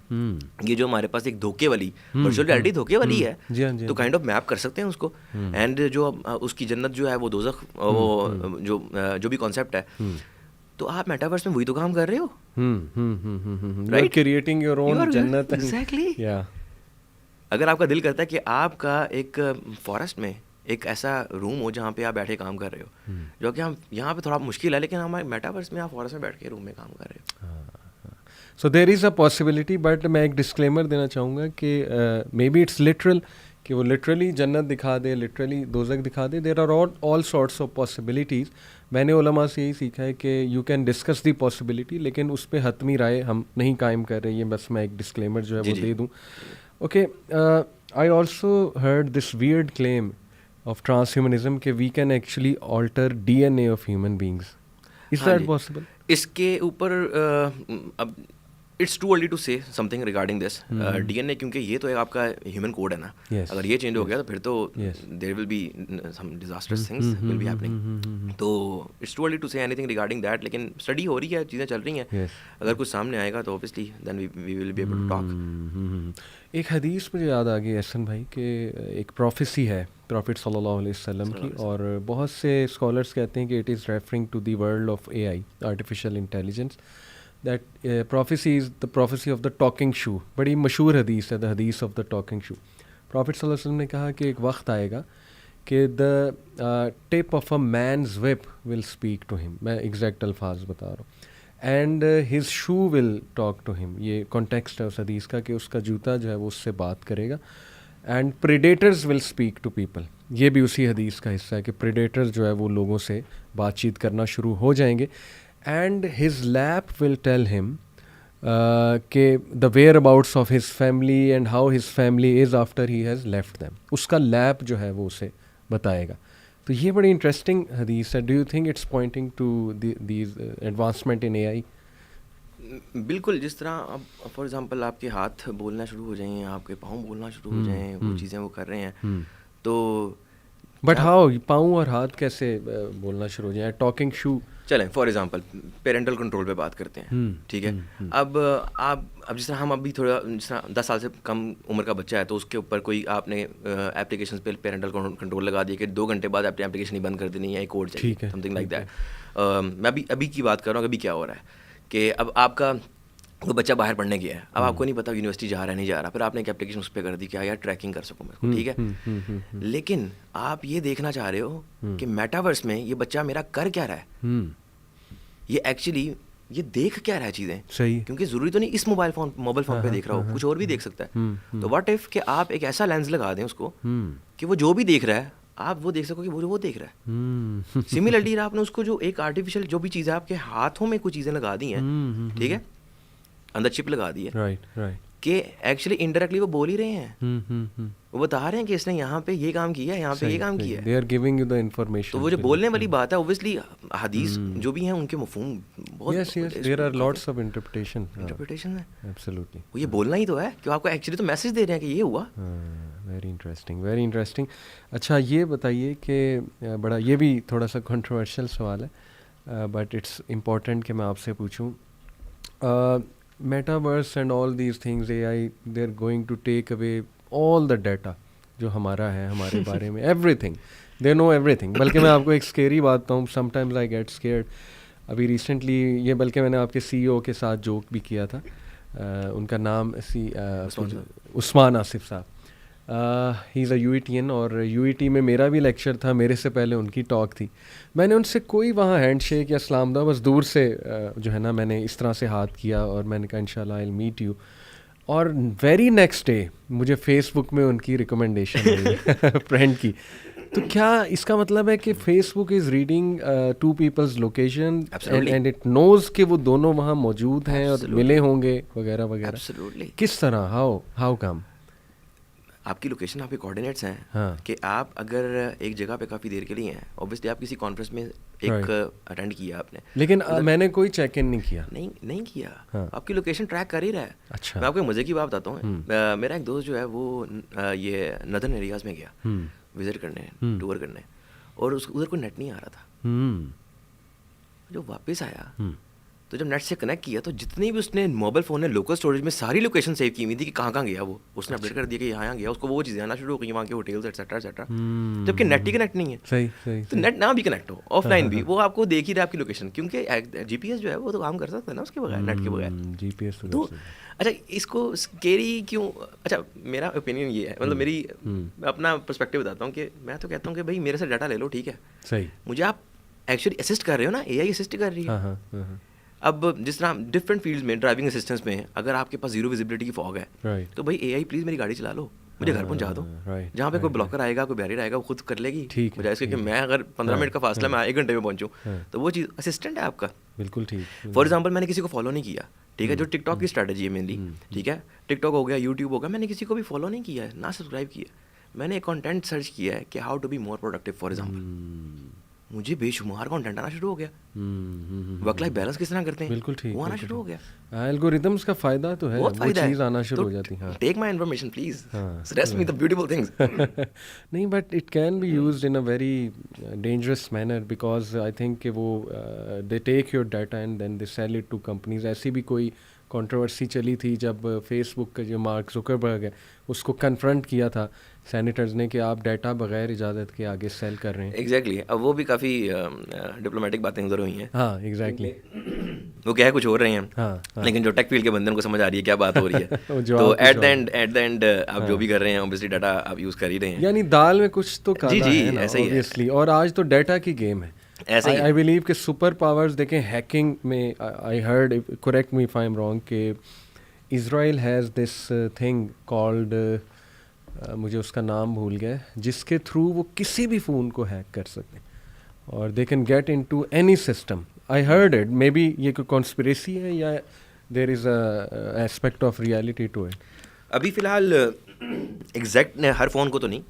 ये जो हमारे पास एक धोखे वाली वर्चुअल रियलिटी धोखे वाली है, तो काइंड ऑफ मैप कर सकते हैं उसको। एंड जो उसकी जन्नत जो है वो दोज़ख, वो जो भी कॉन्सेप्ट है, तो आप मेटावर्स में वही तो काम कर रहे हो, राइट? क्रिएटिंग योर ओन जन्नत। एग्जैक्टली। अगर आपका दिल करता है कि आपका एक फॉरेस्ट में एक ऐसा रूम हो जहाँ पे आप बैठे काम कर रहे हो, जो कि हम यहाँ पे थोड़ा मुश्किल है, लेकिन हमारे मेटावर्स में आप फॉरेस्ट में बैठ के रूम में काम कर रहे हो। So there is a possibility, but मैं एक डिस्क्लेमर देना चाहूँगा कि मे बी इट्स लिटरल, कि वो लिटरली जन्नत दिखा दे, लिटरली दोज़ख दिखा दे। There are all sorts of possibilities. मैंने उलमा से यही सीखा है कि you can discuss the possibility, लेकिन उस पर हतमी राय हम नहीं कायम कर रहे। ये बस मैं एक डिस्क्लेमर जो है वो दे दूँ। Okay, I also heard this weird claim of transhumanism कि we can actually alter DNA of human beings. Is that possible? इसके ऊपर अब it's too early to say something regarding this DNA, क्योंकि ये तो एक आपका ह्यूमन कोड है ना। अगर ये चेंज हो गया तो फिर तो there will be some disasters things will be happening. तो it's too early to say anything regarding that, लेकिन स्टडी हो रही है, चीज़ें चल रही हैं। अगर कुछ सामने आएगा तो obviously then we will be able to talk. एक हदीस मुझे याद आ गई एहसन भाई कि एक प्रोफेसी है प्रॉफिट सल्लल्लाहु अलैहि वसल्लम की, और बहुत से स्कॉलर्स कहते हैं कि it is referring to the world of AI, artificial intelligence. That prophecy is the prophecy of the talking shoe. बड़ी मशहूर हदीस है, द हदीस of the talking shoe. Prophet सल्लल्लाहु अलैहि वसल्लम ने कहा कि एक वक्त आएगा कि the tip of a man's whip will speak to him. मैं एग्जैक्ट अल्फाज बता रहा हूँ। And his shoe will talk to him. ये कॉन्टेक्स्ट है उस हदीस का कि उसका जूता जो है वो उससे बात करेगा। And predators will speak to people. ये भी उसी हदीस का हिस्सा है कि प्रेडेटर्स जो है वो लोगों से बातचीत करना शुरू हो जाएंगे। And his lap will tell him कि the whereabouts of his family and how his family is after he has left them. उसका लैप जो है वो उसे बताएगा। तो ये बड़ी इंटरेस्टिंग हदीस है। Do you think it's pointing to these advancement in AI? बिल्कुल, जिस तरह अब फॉर एग्जांपल आपके हाथ बोलना शुरू हो जाएं, आपके पाँव बोलना शुरू हो जाएं, वो चीज़ें वो कर रहे हैं, तो बट हाउ पाँव और हाथ कैसे बोलना शुरू हो जाए? टॉकिंग शू चलें, फॉर एग्जांपल पेरेंटल कंट्रोल पे बात करते हैं, ठीक है। अब जिस तरह हम अभी थोड़ा, जिस तरह 10 साल से कम उम्र का बच्चा है, तो उसके ऊपर कोई आपने एप्लीकेशन पे पेरेंटल कंट्रोल लगा दिया कि 2 घंटे बाद अपनी एप्लीकेशन ही बंद कर देनी है, कोड चाहिए, समथिंग लाइक दैट। मैं अभी की बात कर रहा हूँ, अभी क्या हो रहा है कि अब आपका वो बच्चा बाहर पढ़ने गया है, अब आपको नहीं पता यूनिवर्सिटी जा रहा है नहीं जा रहा, फिर आपने एक एप्लीकेशन उस पर कर दी, क्या यार ट्रैकिंग कर सकूँ मैं, ठीक है। लेकिन आप ये देखना चाह रहे हो कि मेटावर्स में ये बच्चा मेरा कर क्या रहा है, ये एक्चुअली ये देख क्या रहा है चीज़ें, सही, क्योंकि ज़रूरी तो नहीं इस मोबाइल फोन पे देख रहा हो, कुछ और भी देख सकता है। तो व्हाट इफ कि आप एक ऐसा लेंस लगा दें उसको कि वो जो भी देख रहा है आप वो देख सको कि वो देख रहा है। सिमिलरली आपने उसको जो एक आर्टिफिशियल जो भी चीज़ है आपके हाथों में कुछ चीज़ें लगा दी हैं, ठीक है, अंदर चिप लगा दी है, राइट, कि एक्चुअली इनडायरेक्टली वो बोल ही रहे हैं, वो बता रहे हैं कि इसने यहाँ पे ये काम किया है, यहाँ पे ये काम किया है, they are giving you the information. तो वो जो बोलने वाली बात है, ऑब्वियसली हदीस जो भी हैं उनके मफहूम बहुत, yes there are lots of interpretation है, एब्सोल्युटली। वो ये बोलना ही तो है कि आपको एक्चुअली तो मैसेज दे रहे हैं कि ये हुआ। Very interesting. अच्छा, ये बताइए कि बड़ा ये भी थोड़ा सा कंट्रोवर्शियल सवाल है, बट इट्स इम्पॉर्टेंट कि मैं आपसे पूछूं। Metaverse and all these things, AI, they are going to take away all the data जो हमारा है, हमारे बारे में, एवरीथिंग, दे नो एवरीथिंग। बल्कि मैं आपको एक स्केरी बात बताऊँ, समटाइम्स आई गेट स्केयर्ड। अभी रिसेंटली ये, बल्कि मैंने आपके CEO के साथ जोक भी किया था, उनका नाम उस्मान आसिफ साहब, ही इज़ अ यूईटीएन, और यूईटी में मेरा भी लेक्चर था, मेरे से पहले उनकी टॉक थी। मैंने उनसे कोई वहाँ हैंडशेक या सलाम दुआ, बस दूर से जो है ना मैंने इस तरह से हाथ किया और मैंने कहा इंशाल्लाह आई विल मीट यू। और वेरी नेक्स्ट डे मुझे फेसबुक में उनकी रिकमेंडेशन मिली फ्रेंड की। तो क्या इसका मतलब है कि Facebook is reading to people's location and it knows कि वो दोनों वहाँ मौजूद हैं और मिले होंगे वगैरह वगैरह? किस तरह, हाउ कम? आपकी लोकेशन, आपके कोऑर्डिनेट्स हैं। हाँ. कि आप अगर एक जगह पे काफ़ी देर के लिए हैं, ऑब्वियसली आप किसी कॉन्फ्रेंस में एक अटेंड किया आपने, लेकिन मैंने कोई चेक इन नहीं किया। नहीं किया। हाँ. आपकी लोकेशन ट्रैक कर ही रहा है। अच्छा। मैं आपको मज़े की बात बताता हूँ। मेरा एक दोस्त जो है वो ये नदर्न एरियाज़ में गया विजिट करने, टूर करने, और उधर कोई नेट नहीं आ रहा था। जो वापस आया तो जब नेट से कनेक्ट किया तो जितनी भी उसने मोबाइल फ़ोन ने लोकल स्टोरेज में सारी लोकेशन सेव की हुई थी कि कहाँ गया वो, उसने अपडेट कर दिया कि यहाँ गया, उसको वो चीज़ें आना शुरू हो गई, वहाँ के होटल्स एक्सेट्रा एक्सेट्रा, जबकि नेट ही कनेक्ट नहीं है। सही। तो नेट ना भी कनेक्ट हो, ऑफलाइन भी, वो आपको देख ही रहा है आपकी लोकेशन, क्योंकि GPS जो है वो तो काम कर सकता है ना उसके बगैर, नेट के बगैर। GPS तो अच्छा, इसको स्केरी क्यों? अच्छा, मेरा ओपिनियन ये है, मतलब मेरी अपना पर्सपेक्टिव बताता हूँ कि मैं तो कहता हूँ कि भाई मेरे से डाटा ले लो, ठीक है, सही, मुझे आप एक्चुअली असिस्ट कर रहे हो ना, AI असिस्ट कर रही है। अब जिस तरह डिफरेंट फील्ड्स में, ड्राइविंग असिस्टेंस में अगर आपके पास जीरो विजिबिलिटी की फॉग है, तो भाई AI प्लीज़ मेरी गाड़ी चला लो, मुझे घर पहुंचा दो। जहाँ पे कोई ब्लॉकर आएगा, कोई बैरियर आएगा, वो खुद कर लेगी, बजाय इसके कि मैं अगर 15 मिनट का फासला मैं 1 घंटे में पहुंचूँ, तो वो चीज़ असिस्टेंट है आपका। बिल्कुल ठीक। फॉर एग्जाम्पल, मैंने किसी को फॉलो नहीं किया, ठीक है, जो टिकटॉक की स्ट्रैटेजी है मेनली, ठीक है, टिकटॉक हो गया, यूट्यूब हो गया, मैंने किसी को भी फॉलो नहीं किया है, ना सब्सक्राइब किया, मैंने एक कंटेंट सर्च किया है कि how to be more productive. For example, मुझे बेशुमार कंटेंट आना शुरू हो गया, वर्क लाइफ बैलेंस किस तरह करते हैं, बिल्कुल ठीक, वो आना शुरू हो गया। एल्गोरिथम्स का फ़ायदा तो है, वो चीज़ आना शुरू हो जाती है। Take my information please, stress me the beautiful things. नहीं, but it can be used in a very dangerous manner, because I think कि वो they take your data and then they sell it to companies. ऐसी भी कोई controversy चली थी जब Facebook का जो मार्क जुकरबर्ग है, उसको कन्फ्रंट किया था सैनिटर्स ने कि आप डाटा बगैर इजाज़त के आगे सेल कर रहे हैं। एग्जैक्टली, अब वो भी काफ़ी डिप्लोमेटिक बातें उधर हुई हैं। हाँ, एग्जैक्टली, वो क्या है, कुछ हो रहे हैं। हाँ। लेकिन जो टेक फील्ड के बंदे उनको समझ आ रही है क्या बात हो रही है। तो एट द एंड आप जो भी कर रहे हैं, ऑब्वियसली डाटा आप यूज़ कर ही रहे हैं, यानी दाल में कुछ तो काला है ना, ऐसा ही ऑब्वियसली। और आज तो डाटा की गेम है, ऐसा ही। आई बिलीव कि सुपर पावर्स देखें हैकिंग में, I heard, correct me if I am wrong, कि Israel has this thing called, मुझे उसका नाम भूल गया, जिसके थ्रू वो किसी भी फ़ोन को हैक कर सकते हैं और they can get into any system. I heard it, maybe ये कोई कॉन्स्पिरेसी है या there is a aspect of reality to it. अभी फ़िलहाल एग्जैक्ट हर फ़ोन को तो नहीं,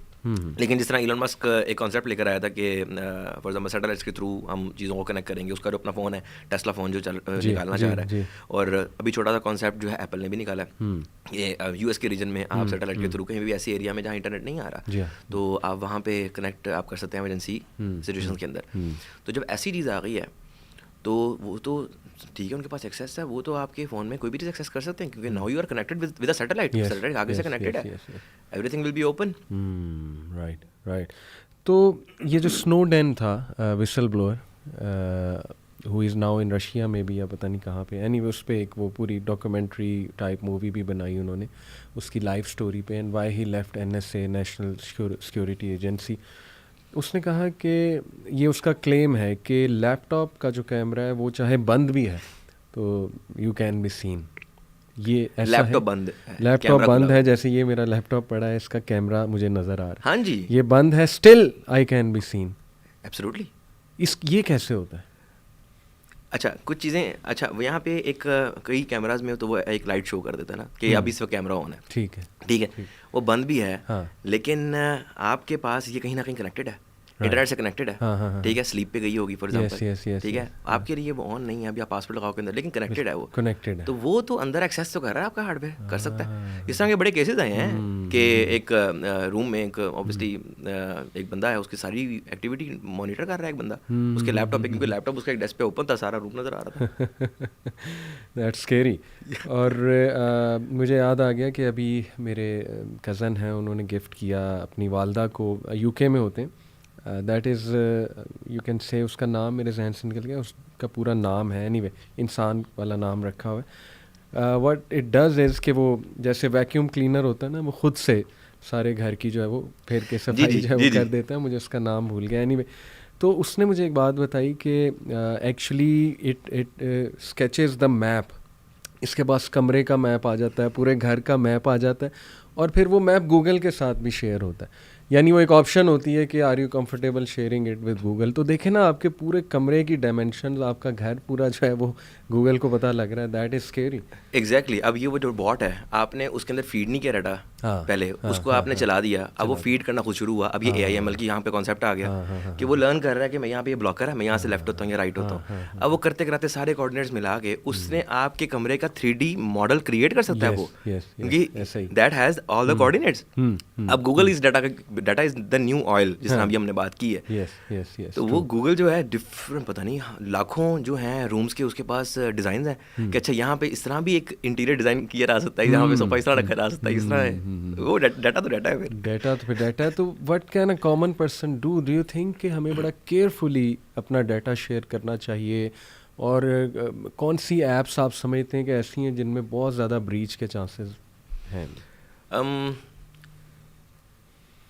लेकिन जिस तरह इलॉन मस्क एक कॉन्सेप्ट लेकर आया था कि फॉर एग्जाम्पल सैटेलाइट्स के थ्रू हम चीज़ों को कनेक्ट करेंगे, उसका जो अपना फ़ोन है टेस्ला फ़ोन जो निकालना चाह रहा है, और अभी छोटा सा कॉन्सेप्ट जो है एप्पल ने भी निकाला है, ये US के रीजन में आप सैटेलाइट के थ्रू कहीं भी ऐसी एरिया में जहाँ इंटरनेट नहीं आ रहा, तो आप वहाँ पे कनेक्ट आप कर सकते हैं इमरजेंसी सिचुएशन के अंदर। तो जब ऐसी चीज़ आ गई है तो वो तो ठीक है, उनके पास एक्सेस है, वो तो आपके फ़ोन में कोई भी चीज़ एक्सेस कर सकते हैं, क्योंकि now you are connected with a satellite, satellite आगे से कनेक्टेड है, everything will be open. Right. तो ये जो स्नोडेन था whistleblower, who is now in Russia में भी, या पता नहीं कहाँ पे, एनीवे उस पर एक वो पूरी डॉक्यूमेंट्री टाइप मूवी भी बनाई उन्होंने उसकी लाइफ स्टोरी पे, and why he left NSA, national security agency. उसने कहा कि ये उसका क्लेम है कि लैपटॉप का जो कैमरा है वो चाहे बंद भी है तो यू कैन बी सीन। ये ऐसा लैपटॉप बंद है, जैसे ये मेरा लैपटॉप पड़ा है, इसका कैमरा मुझे नज़र आ रहा है, हाँ जी, ये बंद है, still I can be seen. Absolutely. ये कैसे होता है? अच्छा, कुछ चीज़ें, अच्छा यहाँ पे एक कई कैमराज में तो वो एक लाइट शो कर देता है ना कि अभी इस वक्त कैमरा ऑन है, ठीक है, वो बंद भी है, हाँ। लेकिन आपके पास ये कहीं ना कहीं कनेक्टेड है, इंटरनेट से कनेक्टेड है, ठीक है, स्लीप पे गई होगी फॉर एग्जांपल, ठीक है, आपके लिए वो ऑन नहीं है, अभी आप पासवर्ड लगाओ के अंदर, लेकिन कनेक्टेड है, वो कनेक्टेड है, तो वो तो अंदर एक्सेस तो कर रहा है आपका हार्डवेयर, कर सकता है। इस तरह के बड़े केसेस आए हैं कि एक रूम में एक ऑब्वियसली एक बंदा है, उसकी सारी एक्टिविटी मॉनिटर कर रहा है एक बंदा उसके लैपटॉप पे, क्योंकि लैपटॉप उसका एक डेस्क पे ओपन था, सारा रूम नज़र आ रहा था। That's scary. और मुझे याद आ गया कि अभी मेरे कज़न हैं, उन्होंने गिफ्ट किया अपनी वालदा को, UK में होते हैं, that is you can say, उसका नाम मेरे जहन से निकल गया, उसका पूरा नाम है एनीवे, इंसान वाला नाम रखा हुआ है। व्हाट इट डज इज़ कि वो जैसे वैक्यूम क्लीनर होता है ना, वो खुद से सारे घर की जो है वो फिर के सफाई जो है वो कर देता है, मुझे उसका नाम भूल गया एनीवे। तो उसने मुझे एक बात बताई कि actually it sketches the map, इसके पास कमरे का मैप आ जाता है, पूरे घर का मैप आ जाता है, और फिर वो मैप गूगल के साथ भी शेयर होता है। यानी वो एक ऑप्शन होती है कि are you comfortable sharing it with Google. तो देखे ना आपके पूरे कमरे की डायमेंशन, आपका घर पूरा जो है वो गूगल को पता लग रहा है। That is scary. एग्जैक्टली। अब ये वो जो बॉट है, आपने उसके अंदर फीड नहीं किया डाटा, पहले उसको आपने चला दिया, अब वो फीड करना खुद शुरू हुआ। अब ये AIML की यहाँ पे कॉन्सेप्ट आ गया कि वो लर्न कर रहा है कि मैं यहाँ पे ये ब्लॉकर है, मैं यहाँ से लेफ्ट होता हूँ या राइट होता हूँ। अब वो करते करते सारे कोऑर्डिनेट्स मिला के उसने आपके कमरे का 3D मॉडल क्रिएट कर सकता है वो, क्योंकि that has all the coordinates. अब Google is data is the new oil, जिस तरह अभी हमने बात की है। तो वो गूगल जो है डिफरेंट, पता नहीं लाखों जो हैं रूम्स के उसके पास डिजाइन है कि अच्छा यहाँ पे इस तरह भी एक इंटीरियर डिजाइन किया जा सकता है, यहाँ पे सोफा इस तरह रखा जा सकता है, इस तरह है। वो डाटा तो डाटा है, फिर डाटा है। तो what can a common person do you think कि हमें बड़ा केयरफुली अपना डाटा शेयर करना चाहिए, और कौन सी ऐप्स आप समझते हैं कि ऐसी हैं जिनमें बहुत ज़्यादा ब्रीच के चांसेस हैं?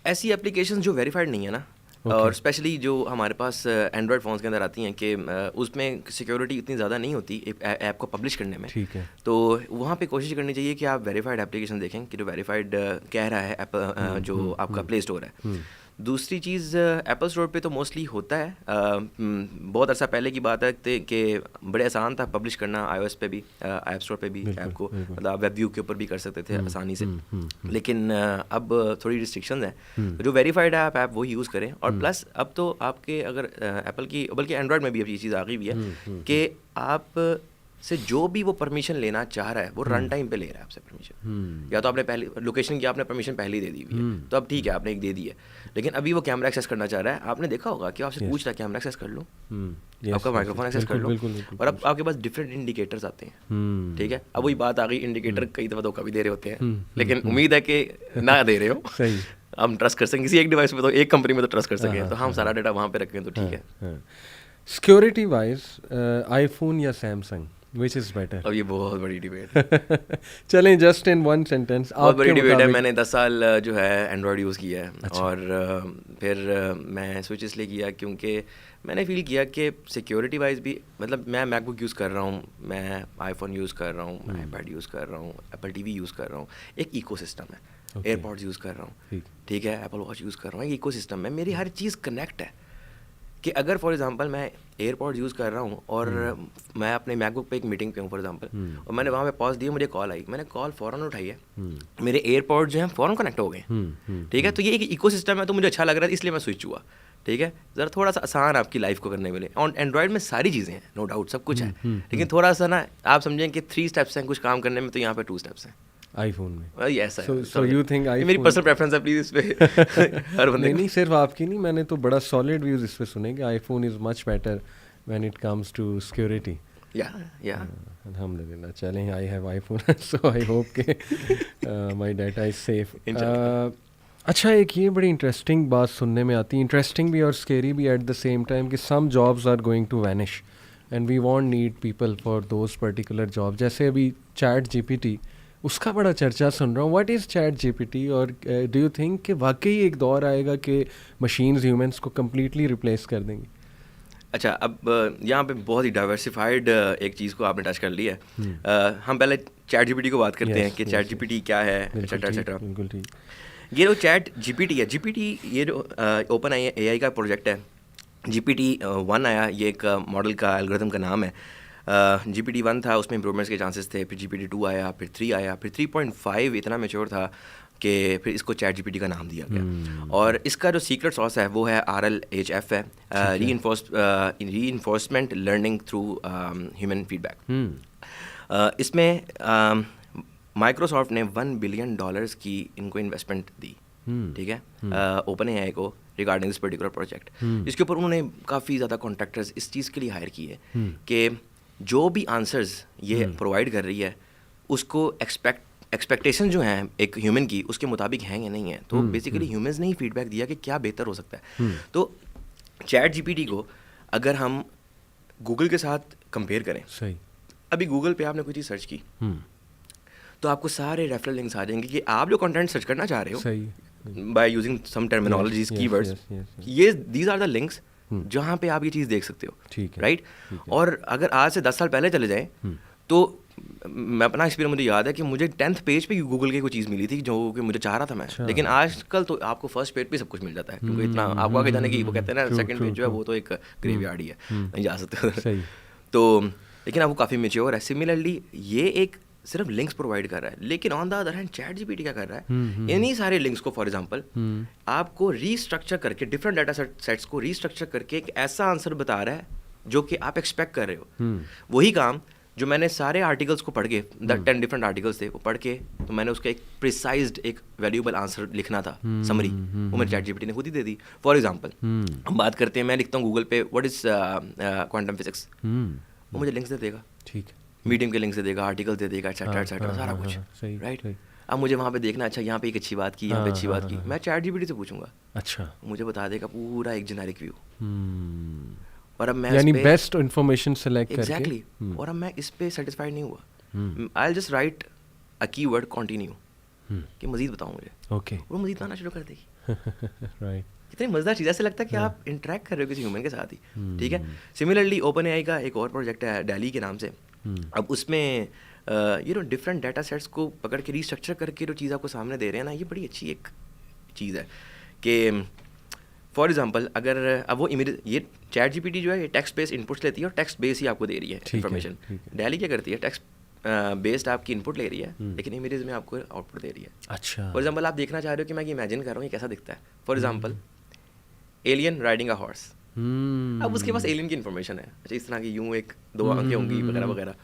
ऐसी एप्लीकेशन जो वेरीफाइड नहीं है ना, और स्पेशली जो हमारे पास एंड्रॉयड फ़ोन्स के अंदर आती हैं कि उसमें सिक्योरिटी इतनी ज़्यादा नहीं होती ऐप को पब्लिश करने में। ठीक है। तो वहाँ पे कोशिश करनी चाहिए कि आप वेरीफाइड एप्लीकेशन देखें कि जो वेरीफाइड कह रहा है ऐप जो आपका प्ले स्टोर है। दूसरी चीज़, एप्पल स्टोर पे तो मोस्टली होता है। बहुत अर्सा पहले की बात है कि बड़े आसान था पब्लिश करना iOS पे भी, ऐप स्टोर पे भी ऐप को, मतलब आप वेब व्यू के ऊपर भी कर सकते थे आसानी से। लेकिन अब थोड़ी रिस्ट्रिक्शंस हैं, जो वेरीफाइड है आप वो यूज़ करें। और प्लस अब तो आपके अगर एप्पल की, बल्कि एंड्रॉयड में भी अब ये चीज़ आ गई भी है कि आप से जो भी वो परमिशन लेना चाह रहा है वो रन टाइम पे ले रहा है आपसे परमिशन। या तो आपने पहले लोकेशन की आपने परमिशन पहले ही दे दी हुई है, तो अब ठीक है आपने एक दे दी है, लेकिन अभी वो कैमरा एक्सेस करना चाह रहा है। आपने देखा होगा कि आपसे पूछ रहा है कैमरा एक्सेस कर लो, आपका माइक्रोफोन एक्सेस कर लो, और अब आपके पास डिफरेंट इंडिकेटर्स आते हैं। ठीक है, अब वही बात आ गई, इंडिकेटर कई दफ़ा धोखा भी दे रहे होते हैं, लेकिन उम्मीद है कि ना दे रहे हो। सही, हम ट्रस्ट कर सकें किसी एक डिवाइस में, तो एक कंपनी में तो ट्रस्ट कर सकें, तो हम सारा डाटा वहाँ पे रखें तो ठीक है। सिक्योरिटी वाइज आईफोन या सैमसंग, Which is better? अब ये बहुत बड़ी डिबेट है। चलें जस्ट इन वन सेंटेंस, बहुत बड़ी डिबेट है। मैंने 10 साल जो है एंड्रॉयड यूज़ किया है। अच्छा। और फिर मैं स्विच इसलिए किया क्योंकि मैंने फील किया कि सिक्योरिटी वाइज भी, मतलब मैं मैकबुक यूज़ कर रहा हूँ, मैं आईफोन यूज़ कर रहा हूँ, मैं iPad यूज़ कर रहा हूँ, एप्पल TV यूज़ कर रहा हूँ, एक इकोसिस्टम है। एयरपॉड्स यूज़ कर रहा हूँ, ठीक है, एप्पल वॉच यूज़ कर रहा हूँ, एक इकोसिस्टम है, मेरी हर चीज़ कनेक्ट है। कि अगर फॉर एग्जांपल मैं एयरपॉड्स यूज़ कर रहा हूँ और मैं अपने मैकबुक पे एक मीटिंग पे हूँ फॉर एग्जांपल, और मैंने वहाँ पे पॉज दिया, मुझे कॉल आई, मैंने कॉल फ़ौरन उठाई है, मेरे एयरपॉड्स जो हैं फ़ौरन कनेक्ट हो गए। ठीक है, तो ये एक इकोसिस्टम है, तो मुझे अच्छा लग रहा है, इसलिए मैं स्विच हुआ। ठीक है, ज़रा थोड़ा सा आसान आपकी लाइफ को करने वाले। और एंड्रॉयड में सारी चीज़ें हैं, नो डाउट सब कुछ है, लेकिन थोड़ा सा ना आप समझें कि 3 स्टेप्स हैं कुछ काम करने में, तो यहाँ पे 2 स्टेप्स हैं आईफोन में। यस है। सो यू थिंक आईफोन, मेरी पर्सनल प्रेफरेंस है, प्लीज इस पे हर बंदे नहीं सिर्फ आपकी नहीं, मैंने तो बड़ा सॉलिड व्यूज इस पे सुने कि iPhone is much better when it comes to security. या अल्हम्दुलिल्लाह। चलें, I have iPhone so I hope के माय डाटा इज सेफ। अच्छा, एक ये बड़ी इंटरेस्टिंग बात सुनने में आती है, इंटरेस्टिंग भी और स्केरी भी एट द सेम टाइम, कि some jobs are going to vanish and we won't need people for those particular job. जैसे अभी चैट GPT, उसका बड़ा चर्चा सुन रहा हूँ। व्हाट इज़ चैट GPT, और डू यू थिंक कि वाकई एक दौर आएगा कि मशीन्स ह्यूमंस को कम्प्लीटली रिप्लेस कर देंगी? अच्छा, अब यहाँ पे बहुत ही डाइवर्सिफाइड एक चीज़ को आपने टच कर लिया है। हम पहले चैट GPT को बात करते हैं कि चैट GPT क्या है, एक्सेट्रा एक्सेट्रा। बिल्कुल ठीक। ये जो चैट GPT है, GPT ये जो ओपन AI का प्रोजेक्ट है, GPT-1 आया, ये एक मॉडल का एल्गोरिथम का नाम है। GPT-1 था, उसमें इंप्रूवमेंट्स के चांसेस थे, फिर GPT-2 आया, फिर 3 आया, फिर 3.5 इतना मैच्योर था कि फिर इसको चैट GPT का नाम दिया गया। और इसका जो सीक्रेट सॉस है वो है RLHF है, reinforcement learning through human feedback. इसमें माइक्रोसॉफ्ट ने $1 बिलियन की इनको इन्वेस्टमेंट दी। ठीक है, ओपन AI को रिगार्डिंग दिस पर्टिकुलर प्रोजेक्ट। इसके ऊपर उन्होंने काफ़ी ज़्यादा कॉन्ट्रैक्टर्स इस चीज़ के लिए हायर किए कि जो भी आंसर्स ये प्रोवाइड कर रही है उसको एक्सपेक्टेशन जो हैं एक ह्यूमन की उसके मुताबिक हैं या नहीं है, तो बेसिकली ह्यूमंस ने ही फीडबैक दिया कि क्या बेहतर हो सकता है। तो चैट जीपीटी को अगर हम गूगल के साथ कंपेयर करें, सही, अभी गूगल पे आपने कोई चीज़ सर्च की तो आपको सारे रेफरल लिंक्स आ जाएंगे कि आप जो कंटेंट सर्च करना चाह रहे हो सही, by using some terminologies keywords, ये दीज आर द लिंक्स जहाँ पे आप ये चीज़ देख सकते हो, ठीक है, राइट। और अगर आज से 10 साल पहले चले जाएं तो मैं अपना एक्सपीरियंस मुझे याद है कि मुझे 10th पेज पे गूगल की कोई चीज़ मिली थी जो कि मुझे चाह रहा था मैं, लेकिन आजकल तो आपको फर्स्ट पेज पे सब कुछ मिल जाता है, क्योंकि इतना आपको आगे जाने की वो कहते हैं ना सेकंड पेज जो है वो तो एक ग्रेवयार्ड ही है, नहीं जा सकते तो लेकिन अब वो काफ़ी मेच्योर है। सिमिलरली ये एक सिर्फ लिंक्स प्रोवाइड कर रहा है, लेकिन on the other hand chat GPT क्या कर रहा है, इन्हीं सारे लिंक्स को फॉर एग्जांपल आपको रीस्ट्रक्चर करके डिफरेंट डाटा सेट्स को रीस्ट्रक्चर करके एक ऐसा आंसर बता रहा है जो कि आप एक्सपेक्ट कर रहे हो। वही काम जो मैंने सारे आर्टिकल्स को पढ़ के 10 डिफरेंट आर्टिकल्स थे वो पढ़ के तो मैंने उसका एक प्रिसाइज्ड एक वैल्यूएबल आंसर लिखना था, समरी, वो मैंने चैट जीपीटी ने खुद ही दे दी। फॉर एग्जांपल हम बात करते हैं, मैं लिखता हूँ गूगल पे व्हाट इज क्वांटम फिजिक्स, वो मुझे लिंक्स दे देगा, ठीक है, मीडियम के लिंक्स दे देगा, आर्टिकल्स दे देगा, एटसेट्रा एटसेट्रा सारा कुछ, राइट। अब मुझे वहाँ पे देखना, अच्छा यहाँ पे एक अच्छी बात की, यहाँ पे अच्छी बात की, मैं चैट जीपीटी से पूछूंगा, अच्छा मुझे बता देगा पूरा एक जेनेरिक व्यू, और अब मैं यानी बेस्ट इंफॉर्मेशन सेलेक्ट करके, एग्जैक्टली, और अब मैं इस पे सेटिस्फाइड नहीं हुआ, I will just right a keyword continue कि मजीद बताओ मुझे, ओके, वो मजीद बताना शुरू कर देगी, राइट। कितनी मज़ेदार चीज़, ऐसे लगता है कि आप इंटरेक्ट कर रहे हो किसी ह्यूमन के साथ ही, ठीक है। सिमिलरली ओपन एआई का एक और प्रोजेक्ट है डेली के नाम से, अब उसमें डिफरेंट डाटा सेट्स को पकड़ के रीस्ट्रक्चर करके जो चीज़ आपको सामने दे रहे हैं ना, ये बड़ी अच्छी एक चीज़ है कि फॉर एग्जांपल अगर अब वो इमेज, ये चैट जीपीटी जो है ये टेक्स्ट बेस्ड इनपुट्स लेती है और टेक्स्ट बेस ही आपको दे रही है इन्फॉर्मेशन। डेली क्या करती है, टेक्स्ट बेस्ड आपकी इनपुट ले रही है, लेकिन इमेजेस में आपको आउटपुट दे रही है। अच्छा, फॉर एग्जांपल आप देखना चाह रहे हो कि मैं इमेजिन कर रहा हूँ ये कैसा दिखता है, for example alien riding a horse, अब उसके पास एलियन की इन्फॉर्मेशन है, अच्छा इस तरह की यूँ एक 2 आंखें होंगी वगैरह वगैरह,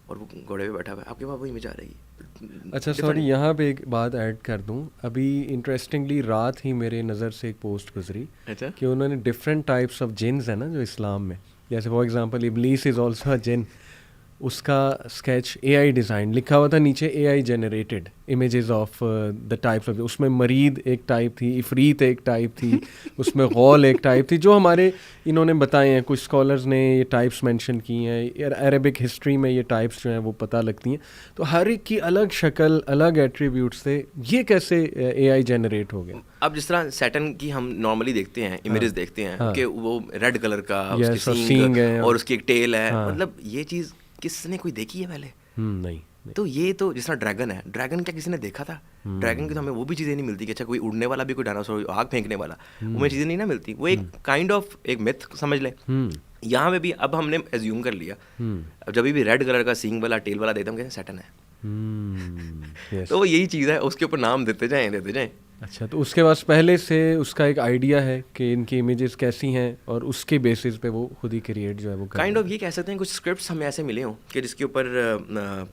और वो घोड़े पे बैठा हुआ है, आपके पास वो इमेज आ रहेगी। अच्छा सॉरी, यहाँ पे एक बात ऐड कर दूँ, अभी इंटरेस्टिंगली रात ही मेरे नज़र से एक पोस्ट गुजरी, अच्छा, कि उन्होंने डिफरेंट टाइप्स ऑफ जिन्स है ना जो इस्लाम में, जैसे फॉर एग्जांपल इब्लीस इज़ ऑल्सो अ जिन, उसका स्केच एआई डिज़ाइन लिखा हुआ था नीचे, AI generated images of the types of, उसमें मरीद एक टाइप थी, इफरीत एक टाइप थी, उसमें गौल एक टाइप थी, जो हमारे इन्होंने बताए हैं, कुछ स्कॉलर्स ने ये टाइप्स मेंशन की हैं, अरेबिक हिस्ट्री में ये टाइप्स जो हैं वो पता लगती हैं, तो हर एक की अलग शक्ल, अलग एट्रीब्यूट्स थे, ये कैसे एआई जनरेट हो गए? अब जिस तरह सैटर्न की हम नॉर्मली देखते हैं, इमेजेस देखते हैं कि वो रेड कलर का उसकी सींग है और उसकी एक टेल है, मतलब ये चीज़ किसने कोई देखी है पहले? नहीं। तो ये तो जिस तरह ड्रैगन है, ड्रैगन क्या किसी ने देखा था? ड्रैगन की तो हमें वो भी चीज़ें नहीं मिलती कि अच्छा कोई उड़ने वाला भी कोई डायनासोर, आग फेंकने वाला, वो में चीज़ें नहीं ना मिलती, वो एक काइंड ऑफ एक मिथ समझ लें। यहाँ पे भी अब हमने एज्यूम कर लिया, अब जब भी रेड कलर का सींग वाला टेल वाला देते हम कहते हैं सैटर्न है, तो वो यही चीज़ है, उसके ऊपर नाम देते जाएं। अच्छा, तो उसके पास पहले से उसका एक आइडिया है कि इनकी इमेजेस कैसी हैं और उसके बेसिस पे वो खुद ही क्रिएट जो है वो काइंड ऑफ ये कह सकते हैं, कुछ स्क्रिप्ट्स हमें ऐसे मिले हों कि जिसके ऊपर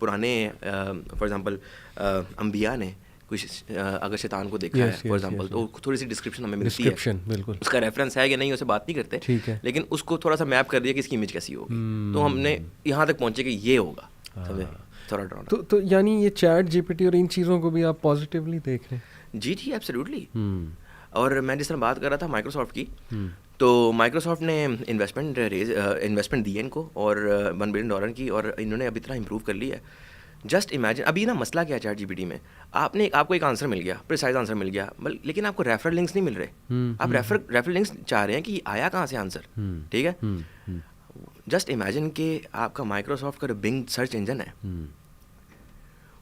पुराने फॉर एग्जांपल अंबिया ने कुछ अगर शैतान को देखा है फॉर एग्जांपल, तो थोड़ी सी डिस्क्रिप्शन हमें मिलती है, बिल्कुल उसका रेफरेंस है कि नहीं उसे बात नहीं करते, ठीक है, लेकिन उसको थोड़ा सा मैप कर दिया कि इसकी इमेज कैसी होगी, तो हमने यहाँ तक पहुँचे कि ये होगा, थोड़ा ड्राउन। तो यानी ये चैट जीपीटी और इन चीज़ों को भी आप पॉजिटिवली देख रहे हैं? जी एब्सोल्युटली। और मैं जिस तरह बात कर रहा था माइक्रोसॉफ्ट की, तो माइक्रोसॉफ्ट ने इन्वेस्टमेंट दी है इनको और $1 बिलियन की, और इन्होंने अभी इतना इम्प्रूव कर लिया है। जस्ट इमेजिन, अभी ना मसला क्या है चैट जीपीटी में, आपको एक आंसर मिल गया, प्रिसाइज आंसर मिल गया, लेकिन आपको रेफरल लिंक्स नहीं मिल रहे, आप रेफरल लिंक्स चाह रहे हैं कि आया कहाँ से आंसर, ठीक है। जस्ट इमेजिन कि आपका माइक्रोसॉफ्ट का बिंग सर्च इंजन है,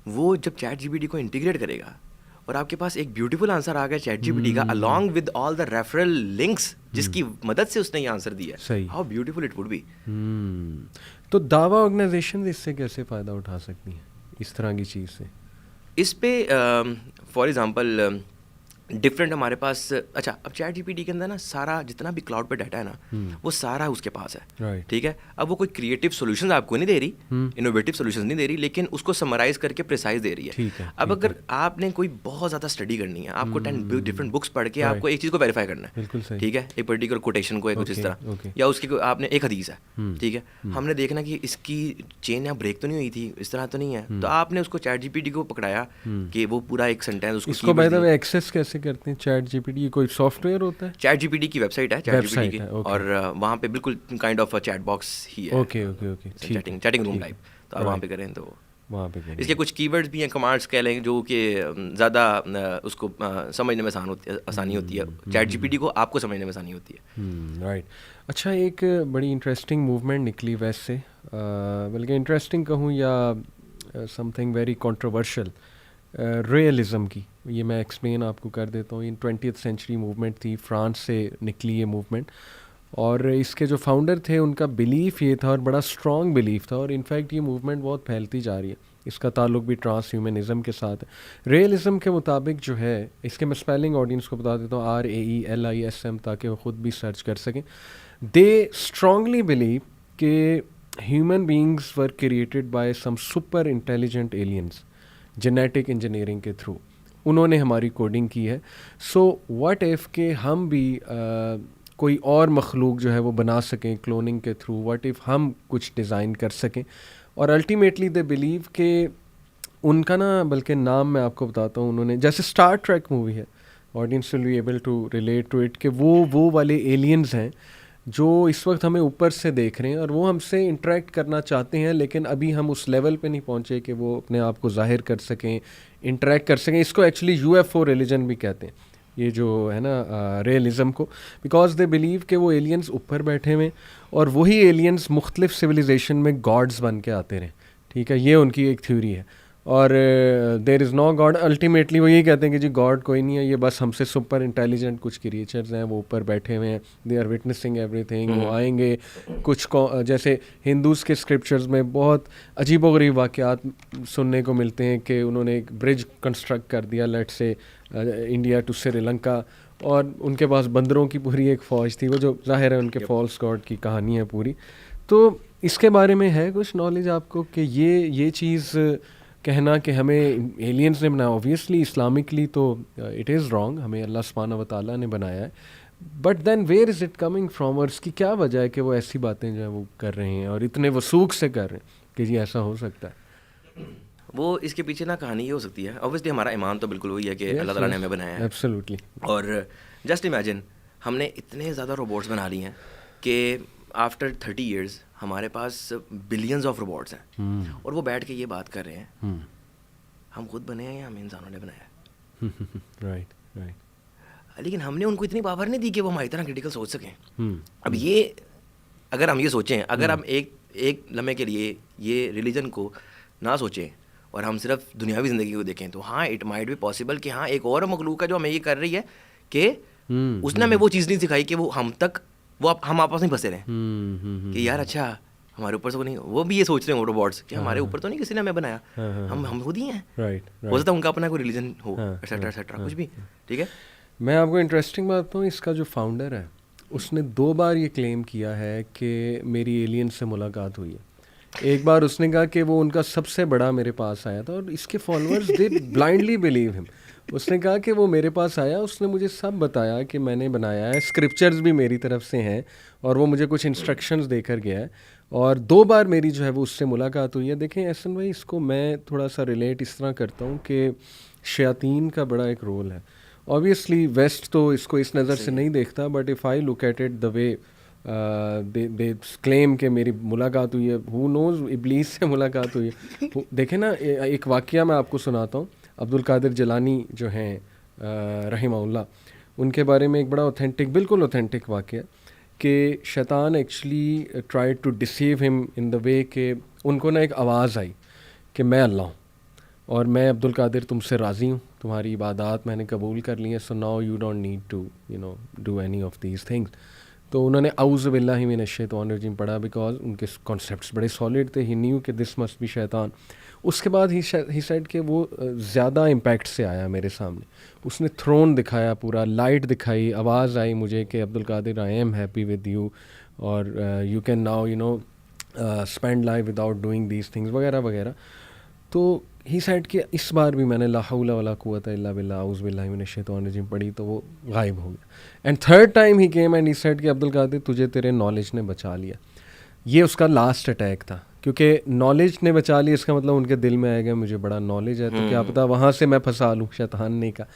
वो जब चैट जीपीटी को इंटीग्रेट करेगा और आपके पास एक ब्यूटीफुल आंसर आ गया चैट जीपीटी का along with all the referral links जिसकी मदद से उसने ये आंसर दिया, how beautiful it would be. तो दावा ऑर्गेनाइजेशन इससे कैसे फ़ायदा उठा सकती हैं इस तरह की चीज़ से? इस पे फॉर एग्जांपल डिफरेंट हमारे पास। अच्छा, अब चैट जीपीटी के अंदर ना सारा जितना भी क्लाउड पे डाटा है ना वो सारा उसके पास है, Right. ठीक है। अब वो कोई क्रिएटिव सॉल्यूशंस आपको नहीं दे रही, इनोवेटिव सॉल्यूशंस नहीं दे रही, लेकिन उसको समराइज करके प्रिसाइज दे रही है। ठीक है, अब अगर आपने कोई बहुत ज़्यादा स्टडी करनी है, आपको 10 डिफरेंट बुक्स पढ़ के आपको एक चीज़ को वेरीफाई करना है, बिल्कुल सही। ठीक है, एक पर्टिकुलर कोटेशन को, कुछ इस तरह, okay. या उसकी आपने एक हदीस है, ठीक है, हमने देखना कि इसकी चेन यहाँ ब्रेक तो नहीं हुई थी, इस तरह तो नहीं है, तो आपने उसको चैट जीपीटी को पकड़ाया कि वो पूरा एक सेंटेंस इसको बाय द वे एक्सेस कैसे करते हैं चैट जीपीटी? कोई सॉफ्टवेयर होता है? चैट जीपीटी की वेबसाइट है, चैट जीपीटी की, okay. और वहाँ पे बिल्कुल काइंड ऑफ चैट बॉक्स ही है। ओके चैटिंग रूम टाइप, तो आप वहाँ पे करें तो वहाँ पे करें। इसके कुछ कीवर्ड्स भी हैं, कमांड्स कह लें, जो कि ज़्यादा उसको समझने में आसानी होती है। चैट जीपीटी को आपको समझने में आसानी होती है। राइट। अच्छा, एक बड़ी इंटरेस्टिंग मूवमेंट निकली वेस्ट से, बल्कि इंटरेस्टिंग कहूँ या समथिंग वेरी कंट्रोवर्शियल, रियलिज़म की। ये मैं एक्सप्लेन आपको कर देता हूँ। ये 20th सेंचुरी मूवमेंट थी, फ्रांस से निकली ये मूवमेंट, और इसके जो फाउंडर थे उनका बिलीफ ये था, और बड़ा स्ट्रॉन्ग बिलीफ था, और इनफैक्ट ये मूवमेंट बहुत फैलती जा रही है। इसका ताल्लुक भी ट्रांस ह्यूमनिज़म के साथ है। रियलिज़म के मुताबिक जो है, इसके मैं स्पेलिंग ऑडियंस को बता देता हूँ, RAELISM, ताकि वो ख़ुद भी सर्च कर सकें। दे स्ट्रांगली बिलीव कि human beings were created by some super intelligent aliens, genetic engineering के थ्रू उन्होंने हमारी कोडिंग की है। सो व्हाट इफ़ के हम भी कोई और मखलूक जो है वो बना सकें क्लोनिंग के थ्रू, व्हाट इफ़ हम कुछ डिज़ाइन कर सकें। और अल्टीमेटली दे बिलीव के उनका ना, बल्कि नाम मैं आपको बताता हूँ, उन्होंने, जैसे स्टार ट्रैक मूवी है, audience will be able to relate to it, कि वो वाले एलियंस हैं जो इस वक्त हमें ऊपर से देख रहे हैं, और वो हमसे इंटरेक्ट करना चाहते हैं, लेकिन अभी हम उस लेवल पे नहीं पहुँचे कि वो अपने आप को जाहिर कर सकें, इंटरेक्ट कर सकें। इसको एक्चुअली UFO रिलीजन भी कहते हैं, ये जो है ना रियलिज़म को, बिकॉज दे बिलीव कि वो एलियंस ऊपर बैठे हुए, और वही एलियंस मुख्तलिफ सिविलाइजेशन में गॉड्स बन के आते रहे, ठीक है। ये उनकी एक थ्योरी है। और there is no God, ultimately वो यही कहते हैं कि जी गॉड कोई नहीं है, ये बस हमसे सुपर इंटेलिजेंट कुछ क्रिएचर्स हैं, वो ऊपर बैठे हुए हैं, दे आर विटनेसिंग एवरीथिंग, वो आएंगे। कुछ जैसे हिंदूज़ के स्क्रिप्चर्स में बहुत अजीबोगरीब वाक़यात सुनने को मिलते हैं कि उन्होंने एक ब्रिज कंस्ट्रक्ट कर दिया, लेट से इंडिया टू श्रीलंका, और उनके पास बंदरों की पूरी एक फ़ौज थी, वो जो ज़ाहिर है उनके फॉल्स गॉड की कहानी है पूरी। तो इसके बारे में है कुछ नॉलेज आपको कि ये चीज़ कहना कि हमें एलियंस ने बनाया, ऑब्वियसली इस्लामिकली तो इट इज़ रॉन्ग, हमें अल्लाह सुब्हानहू व तआला ने बनाया है, but then where is it coming from, और इसकी क्या वजह है कि वो ऐसी बातें जो है वो कर रहे हैं, और इतने वसूख से कर रहे हैं कि जी ऐसा हो सकता है। वो इसके पीछे ना कहानी ये हो सकती है, ऑब्वियसली हमारा ईमान तो बिल्कुल वही है कि अल्लाह ताला ने हमें बनाया है, एब्सोल्युटली। और जस्ट इमेजिन हमने इतने ज़्यादा रोबोट्स बना लिए हैं कि आफ्टर 30 years हमारे पास बिलियंस ऑफ रोबोट्स हैं, और वो बैठ के ये बात कर रहे हैं हम खुद बने हैं या हमें इंसानों ने बनाया है। राइट। लेकिन हमने उनको इतनी पावर नहीं दी कि वो हमारी तरह क्रिटिकल सोच सकें। अब ये अगर हम ये सोचें, अगर हम एक लम्हे के लिए ये रिलीजन को ना सोचें और हम सिर्फ दुनियावी ज़िंदगी को देखें, तो हाँ इट माइट बी पॉसिबल कि हाँ एक और मखलूक है जो हमें ये कर रही है कि उसने हमें वो चीज़ नहीं सिखाई कि वो हम आपस में फंसे रहें कि यार अच्छा हमारे ऊपर से वो नहीं, वो भी ये सोच रहे हैं रोबोट्स कि हमारे ऊपर तो नहीं किसी ने हमें बनाया, हम खुद ही हैं। राइट। हो सकता है उनका अपना कोई रिलीजन हो, एक्सेट्रा एक्सेट्रा, कुछ भी, ठीक है। मैं आपको इंटरेस्टिंग बात बताऊँ, इसका जो फाउंडर है उसने 2 बार ये क्लेम किया है कि मेरी एलियन से मुलाकात हुई है। एक बार उसने कहा कि वो उनका सबसे बड़ा मेरे पास आया था, और इसके फॉलोअर्स दे ब्लाइंडली बिलीव हिम। उसने कहा कि वो मेरे पास आया, उसने मुझे सब बताया कि मैंने बनाया है, स्क्रिप्चर्स भी मेरी तरफ से हैं, और वो मुझे कुछ इंस्ट्रक्शंस देकर गया है, और 2 बार मेरी जो है वो उससे मुलाकात हुई है। देखें एहसन भाई, इसको मैं थोड़ा सा रिलेट इस तरह करता हूँ कि शयातीन का बड़ा एक रोल है। ऑब्वियसली वेस्ट तो इसको इस नज़र से नहीं देखता, but if I look at it the way they claim कि मेरी मुलाकात हुई है, हु नोज़ इब्लीस से मुलाकात हुई है। देखें ना, एक वाक़या मैं आपको सुनाता हूँ। अब्दुल कादिर जिलानी जो हैं रहमहुल्लाह, उनके बारे में एक बड़ा ऑथेंटिक, बिल्कुल ऑथेंटिक वाक़या कि शैतान actually tried to deceive him in the way कि उनको ना एक आवाज़ आई कि मैं अल्लाह हूँ, और मैं अब्दुल कादिर तुमसे राज़ी हूँ, तुम्हारी इबादत मैंने कबूल कर ली है, so now you don't need to do any of these things. तो उन्होंने औज़ु बिल्लाहि मिनश शैतानिर रजीम पढ़ा बिकॉज उनके कॉन्सेप्ट्स बड़े सॉलिड थे, ही न्यू कि दिस मस्ट बी शैतान। उसके बाद ही सेड कि वो ज़्यादा इम्पैक्ट से आया मेरे सामने, उसने थ्रोन दिखाया, पूरा लाइट दिखाई, आवाज़ आई मुझे कि अब्दुल कादिर I am happy with you और you can now you know spend life without doing these things वगैरह वगैरह। तो ही सेड कि इस बार भी मैंने ला हौला वला कुव्वता इल्ला बिल्लाह औज़ु बिल्लाहि मिनश शैतानिर रजीम पढ़ी तो वो गायब हो गया। And third time he came and he said कि अब्दुल कादिर तुझे तेरे नॉलेज ने बचा लिया। ये उसका लास्ट अटैक था, क्योंकि नॉलेज ने बचा लिया इसका मतलब उनके दिल में आएगा मुझे बड़ा नॉलेज है, तो क्या पता वहाँ से मैं फंसा लूँ शैतान ने कहा।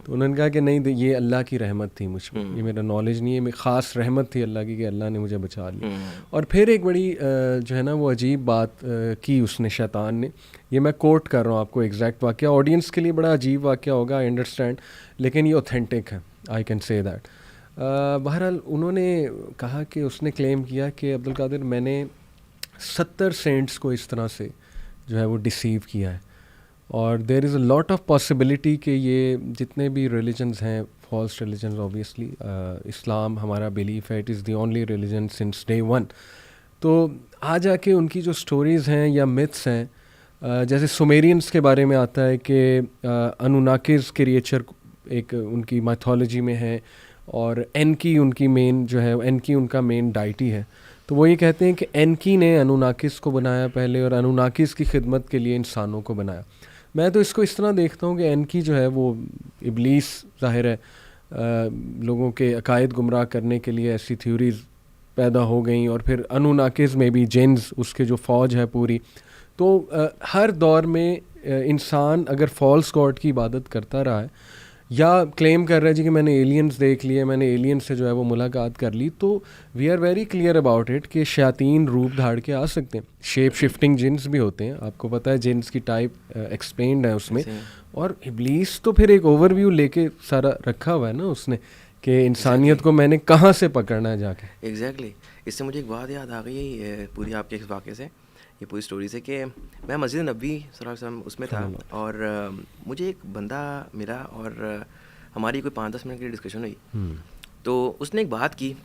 तो उन्होंने कहा कि नहीं, ये अल्लाह की रहमत थी मुझ पर, ये मेरा नॉलेज नहीं है, मेरी ख़ास रहमत थी अल्लाह की कि अल्लाह ने मुझे बचा लिया। और फिर एक बड़ी जो है ना वो अजीब बात की उसने, शैतान ने, ये मैं कोट कर रहा हूँ आपको एग्जैक्ट वाक़या, ऑडियंस के लिए बड़ा अजीब वाक़या होगा, आई अंडरस्टैंड, लेकिन ये ऑथेंटिक है, आई कैन से दैट। बहरहाल उन्होंने कहा कि उसने क्लेम किया कि अब्दुल कादिर मैंने 70 सेंट्स को इस तरह से जो है वो डिसीव किया है, और there is a lot of possibility कि ये जितने भी रिलीजन्स हैं, फॉल्स रिलीजन्स ऑब्वियसली, इस्लाम हमारा बिलीफ है, it is the only religion since day one. तो आ जाके उनकी जो स्टोरीज़ हैं या मिथ्स हैं, जैसे सुमेरियंस के बारे में आता है कि अनुनाकिस क्रिएचर एक उनकी माइथोलॉजी में है, और एनकी उनकी मेन जो है, एनकी उनका मेन डाइटी है। तो वो ये कहते हैं कि एनकी ने अनुनाकिस को बनाया पहले, और अनुनाकिस की खिदमत के लिए इंसानों को बनाया। मैं तो इसको इस तरह देखता हूँ कि एनकी जो है वो इब्लीस ज़ाहिर है, लोगों के अकायद गुमराह करने के लिए ऐसी थ्योरीज़ पैदा हो गई, और फिर अनुनाकिस में भी जिन्स, उसके जो फ़ौज है पूरी। तो हर दौर में इंसान अगर फॉल्स गॉड की इबादत करता रहा है, या क्लेम कर रहा है जी कि मैंने एलियंस देख लिए, मैंने एलियंस से जो है वो मुलाकात कर ली, तो we are very clear about it कि शयातीन रूप धाड़ के आ सकते हैं। शेप शिफ्टिंग जिन्स भी होते हैं, आपको पता है जिन्स की टाइप एक्सप्लेन्ड है उसमें। और इब्लीस तो फिर एक ओवरव्यू लेके सारा रखा हुआ है ना उसने, कि इंसानियत को मैंने कहाँ से पकड़ना है जाके। एग्जैक्टली इससे मुझे एक बात याद आ गई पूरी आपके इस वाक़े से, ये पूरी स्टोरी से, कि मैं मस्जिद नबी सल्लल्लाहु अलैहि वसल्लम उसमें था, और मुझे एक बंदा मिला, और हमारी कोई 5-10 मिनट की डिस्कशन हुई। तो उसने एक बात की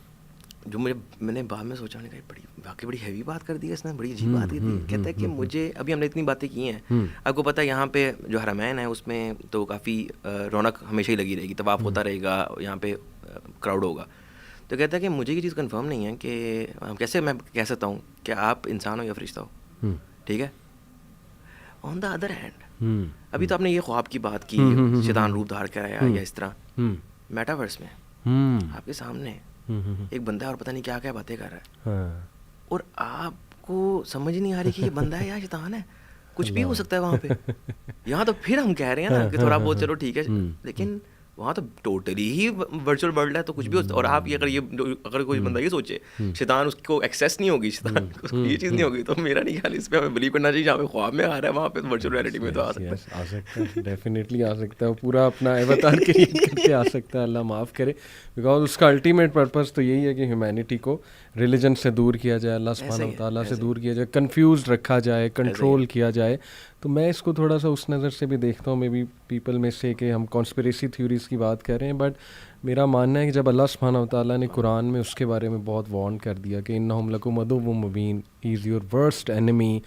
जो मैंने बाद में सोचा, मैंने कहा वाकई बड़ी हैवी बात कर दी है इसने, बड़ी अजीब बात की थी। कहता है कि मुझे, अभी हमने इतनी बातें की हैं, आपको पता है यहाँ पे जो हरमैन है उसमें तो काफ़ी रौनक हमेशा ही लगी रहेगी, तवाफ़ होता रहेगा, यहाँ पे क्राउड होगा। तो कहता है कि मुझे ये चीज़ कंफर्म नहीं है कि कैसे मैं कह सकता हूँ कि आप इंसान हो या फरिश्ता हो, ठीक है। ऑन द अदर हैंड, अभी तो आपने ये ख्वाब की बात की, शैतान रूप धार कर आया या इस तरह, मेटावर्स में आपके सामने एक बंदा है और पता नहीं क्या क्या बातें कर रहा है, और आपको समझ नहीं आ रही कि ये बंदा है या शैतान है, कुछ भी हो सकता है वहाँ पे। यहाँ तो फिर हम कह रहे हैं ना कि थोड़ा बहुत चलो ठीक है, लेकिन वहाँ तो टोटली ही वर्चुअल वर्ल्ड है, तो कुछ भी होता है। और आप ये अगर कोई बंदा ये सोचे शैतान उसको एक्सेस नहीं होगी, शैतान को ये चीज़ नहीं होगी, तो मेरा नहीं ख्याल इस पर हमें बिलीव करना चाहिए। जहाँ पे ख्वाब में आ रहा है वहाँ पे वर्चुअल रियलिटी में तो आ सकता है, डेफिनेटली आ सकता है, पूरा अपना अवतार क्रिएट करके आ सकता है, अल्लाह माफ़ करे। बिकॉज उसका अल्टीमेट पर्पस तो यही है कि ह्यूमैनिटी को रिलीजन से दूर किया जाए, अल्लाह सुब्हानहू व तआला से दूर किया जाए, कंफ्यूज रखा जाए, कंट्रोल किया जाए। तो मैं इसको थोड़ा सा उस नज़र से भी देखता हूँ, मे बी पीपल में से कि हम कॉन्स्पिरेसी थ्योरीज़ की बात कर रहे हैं, बट मेरा मानना है कि जब अल्लाह सुब्हानहू व तआला ने कुरान में उसके बारे में बहुत वार्न कर दिया कि इन्नहुम लकुम अदुव्वुम मुबीन, he is your worst enemy,